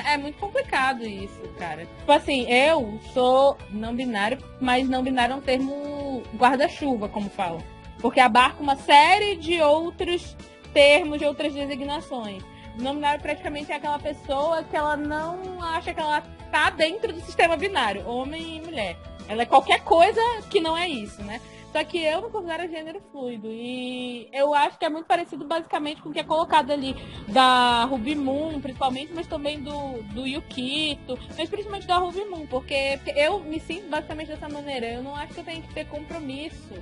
É muito complicado isso, cara. Tipo assim, eu sou não binário, mas não binário é um termo guarda-chuva, como falam. Porque abarca uma série de outros termos, de outras designações. Não binário praticamente é aquela pessoa que ela não acha que ela tá dentro do sistema binário, homem e mulher. Ela é qualquer coisa que não é isso, né? Só que eu me considero gênero fluido. E eu acho que é muito parecido basicamente com o que é colocado ali da Ruby Moon, principalmente, mas também do Yukito, mas principalmente da Ruby Moon, porque eu me sinto basicamente dessa maneira. Eu não acho que eu tenho que ter compromisso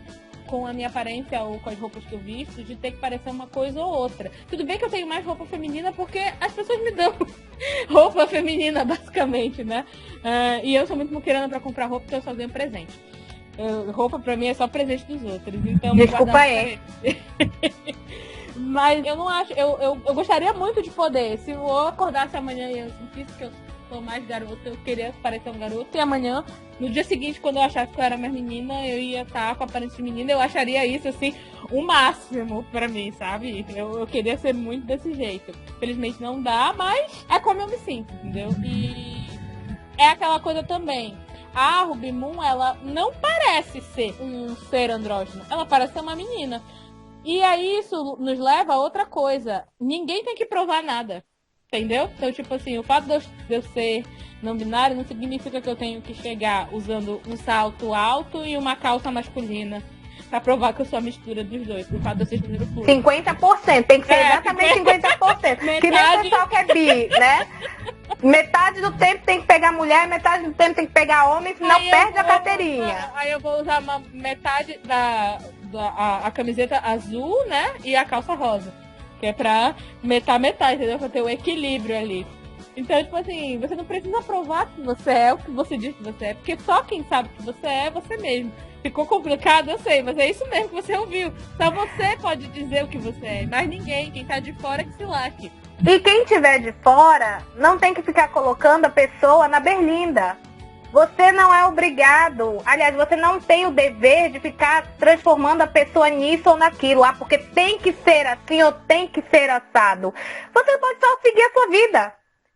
com a minha aparência ou com as roupas que eu visto, de ter que parecer uma coisa ou outra. Tudo bem que eu tenho mais roupa feminina porque as pessoas me dão roupa feminina, basicamente, né? E eu sou muito muquirana pra comprar roupa, porque eu só ganho presente. Roupa pra mim é só presente dos outros. Então, desculpa aí. Mas eu não acho... Eu gostaria muito de poder. Se eu acordasse amanhã e eu sentisse que eu sou mais garota, eu queria parecer um garoto. E amanhã, no dia seguinte, quando eu achasse que eu era mais menina, eu ia estar com a aparência de menina. Eu acharia isso, assim, o máximo pra mim, sabe? Eu queria ser muito desse jeito. Felizmente não dá, mas é como eu me sinto, entendeu? E é aquela coisa também. A Ruby Moon, ela não parece ser um ser andrógeno. Ela parece ser uma menina. E aí isso nos leva a outra coisa. Ninguém tem que provar nada. Entendeu? Então, tipo assim, o fato de eu ser não binário não significa que eu tenho que chegar usando um salto alto e uma calça masculina pra provar que eu sou a mistura dos dois. O fato de eu ser gênero fluido. 50%. Tem que ser exatamente 50%. Que nem o pessoal que é bi, né? Metade do tempo tem que pegar mulher, metade do tempo tem que pegar homem, senão perde a carteirinha. Aí eu vou usar uma metade a camiseta azul, né? E a calça rosa. Que é pra metade, entendeu? Pra ter o equilíbrio ali. Então, tipo assim, você não precisa provar que você é o que você diz que você é. Porque só quem sabe que você é você mesmo. Ficou complicado, eu sei, mas é isso mesmo que você ouviu. Só você pode dizer o que você é. Mas ninguém, quem tá de fora que se lasque. E quem tiver de fora, não tem que ficar colocando a pessoa na berlinda. Você não é obrigado. Aliás, você não tem o dever de ficar transformando a pessoa nisso ou naquilo. Ah, porque tem que ser assim ou tem que ser assado. Você pode só seguir a sua vida.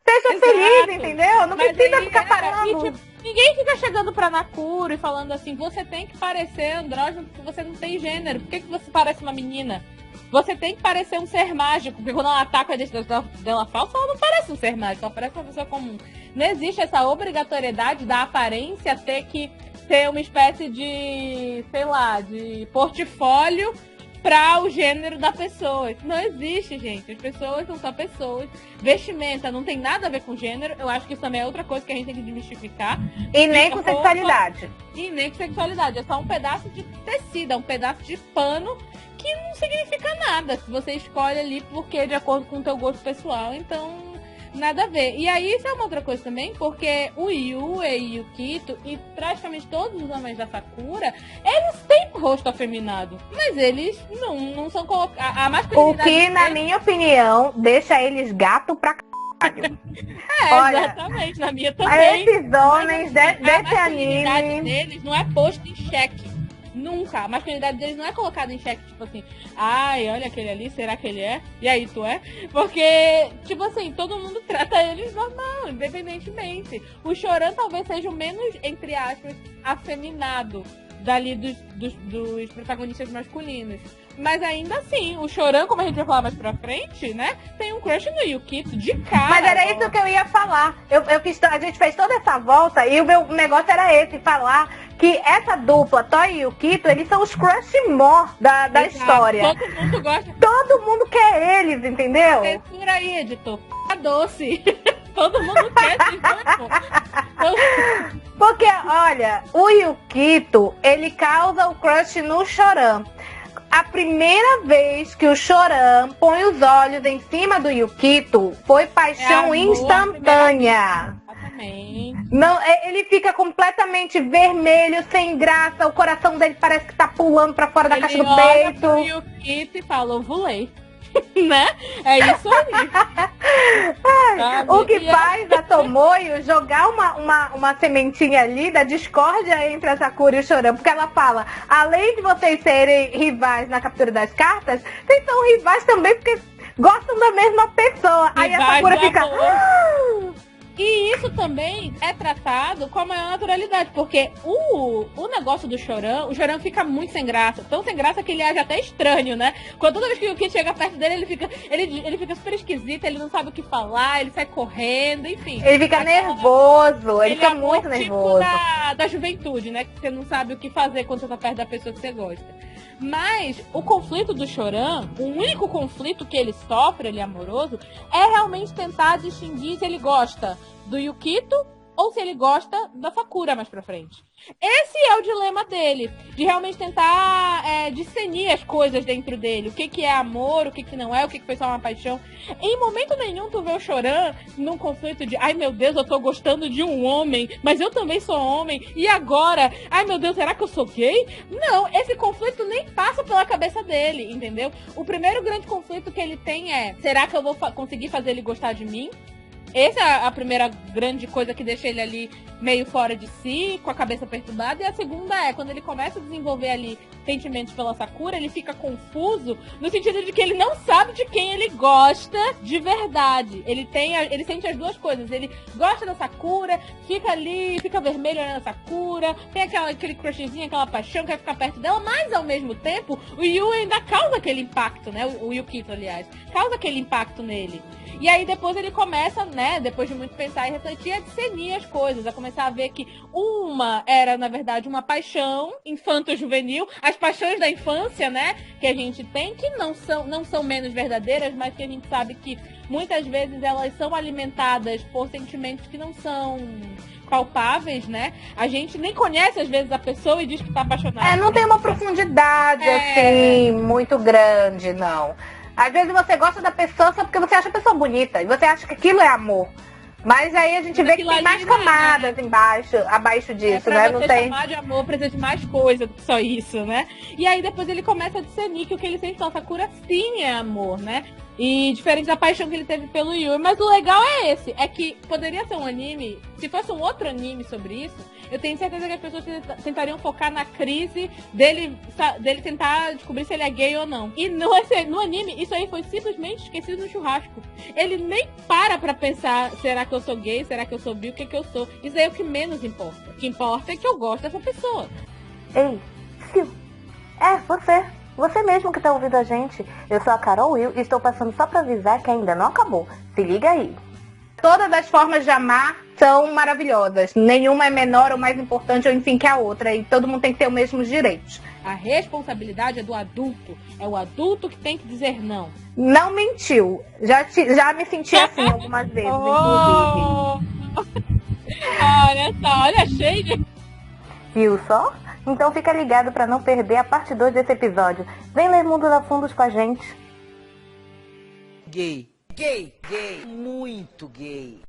Seja feliz, entendeu? Não Mas precisa aí, ficar parando. e, tipo, ninguém fica chegando pra Nakuro e falando assim, você tem que parecer andrógeno porque você não tem gênero. Por que você parece uma menina? Você tem que parecer um ser mágico, porque quando ela ataca a identidade dela falsa, ela não parece um ser mágico, ela parece uma pessoa comum. Não existe essa obrigatoriedade da aparência ter que ter uma espécie de, sei lá, de portfólio para o gênero da pessoa. Isso não existe, gente. As pessoas são só pessoas. Vestimenta não tem nada a ver com gênero. Eu acho que isso também é outra coisa que a gente tem que desmistificar. E nem com sexualidade. E nem com sexualidade. É só um pedaço de tecido, é um pedaço de pano que não significa nada. Se você escolhe ali porque de acordo com o teu gosto pessoal, então nada a ver. E aí isso é uma outra coisa também, porque o Yue e o Kito e praticamente todos os homens da Sakura, eles têm rosto afeminado, mas eles não são colocados. A O masculinidade que, na minha opinião, deixa eles gato pra caralho. Olha, exatamente, na minha também. esses homens desse A masculinidade anime... deles não é posto em xeque. Nunca. A masculinidade deles não é colocada em xeque, tipo assim, ai, olha aquele ali, será que ele é? E aí, tu é? Porque, tipo assim, todo mundo trata eles normal, independentemente. O Choran talvez seja o menos, entre aspas, afeminado dali dos protagonistas masculinos. Mas ainda assim, o Choran, como a gente vai falar mais pra frente, né? Tem um crush no Yukito de cara. Mas era isso que eu ia falar. A gente fez toda essa volta e o meu negócio era esse, falar que essa dupla, Toy e Yukito, eles são os crush more da história. Todo mundo gosta. Todo mundo quer eles, entendeu? Censura aí, editor. P*** doce. Todo mundo quer esses dois. Porque, olha, o Yukito, ele causa o crush no Choran. A primeira vez que o Choran põe os olhos em cima do Yukito foi paixão amor, instantânea. Exatamente. Não, ele fica completamente vermelho, sem graça, o coração dele parece que tá pulando pra fora da caixa do olha pro peito. Yukito e fala, ovulei. Né? É isso aí. O que faz a Tomoyo jogar uma sementinha ali da discórdia entre a Sakura e o Choran, porque ela fala, além de vocês serem rivais na captura das cartas, vocês são rivais também porque gostam da mesma pessoa. Aí a Sakura fica... E isso também é tratado com a maior naturalidade, porque o negócio do Choran, o Choran fica muito sem graça, tão sem graça que ele age até estranho, né? Quando toda vez que o Kid chega perto dele, ele fica super esquisito, ele não sabe o que falar, ele sai correndo, enfim. Ele fica nervoso, ele fica muito nervoso. Tipo da juventude, né? Que você não sabe o que fazer quando você tá perto da pessoa que você gosta. Mas o conflito do Choran, o único conflito que ele sofre, ele é amoroso, é realmente tentar distinguir se ele gosta do Yukito ou se ele gosta da Sakura mais pra frente. Esse é o dilema dele, de realmente tentar discernir as coisas dentro dele, o que é amor, o que não é, o que foi só uma paixão. Em momento nenhum tu vê o Choran num conflito de, ai meu Deus, eu tô gostando de um homem, mas eu também sou homem, e agora, ai meu Deus, será que eu sou gay? Não, esse conflito nem passa pela cabeça dele, entendeu? O primeiro grande conflito que ele tem é, será que eu vou conseguir fazer ele gostar de mim? Essa é a primeira grande coisa que deixa ele ali meio fora de si, com a cabeça perturbada. E a segunda é, quando ele começa a desenvolver ali sentimentos pela Sakura, ele fica confuso no sentido de que ele não sabe de quem ele gosta de verdade. Ele sente as duas coisas. Ele gosta da Sakura, fica ali, fica vermelho olhando a Sakura, tem aquele crushzinho, aquela paixão, quer ficar perto dela, mas ao mesmo tempo, o Yu ainda causa aquele impacto, né? O Yukito, aliás, causa aquele impacto nele. E aí depois ele começa, né, depois de muito pensar e refletir, a discernir as coisas, a começar a ver que uma era, na verdade, uma paixão infanto-juvenil, as paixões da infância, né, que a gente tem, que não são menos verdadeiras, mas que a gente sabe que muitas vezes elas são alimentadas por sentimentos que não são palpáveis, né? A gente nem conhece, às vezes, a pessoa e diz que tá apaixonado. Não tem uma profundidade, assim, muito grande, não. Às vezes você gosta da pessoa só porque você acha a pessoa bonita e você acha que aquilo é amor. Mas aí a gente vê que tem mais camadas abaixo disso, né? Não tem chamar de amor, precisa de mais coisa do que só isso, né? E aí depois ele começa a discernir que o que ele sente pela Sakura sim é amor, né? E diferente da paixão que ele teve pelo Yui. Mas o legal é esse, é que poderia ser um anime, se fosse um outro anime sobre isso, eu tenho certeza que as pessoas tentariam focar na crise dele tentar descobrir se ele é gay ou não. E no anime, isso aí foi simplesmente esquecido no churrasco. Ele nem pra pensar, será que eu sou gay, será que eu sou bi, o que que eu sou? Isso aí é o que menos importa. O que importa é que eu gosto dessa pessoa. Ei, Sil, você mesmo que tá ouvindo a gente. Eu sou a Carol Will e estou passando só pra avisar que ainda não acabou. Se liga aí. Todas as formas de amar são maravilhosas. Nenhuma é menor ou mais importante, ou enfim, que a outra. E todo mundo tem que ter os mesmos direitos. A responsabilidade é do adulto. É o adulto que tem que dizer não. Não mentiu. Já me senti assim algumas vezes, inclusive. Olha só, olha cheio de... Viu só? Então fica ligado pra não perder a parte 2 desse episódio. Vem ler Mundo da Fundos com a gente. Gay. Gay. Gay. Muito gay.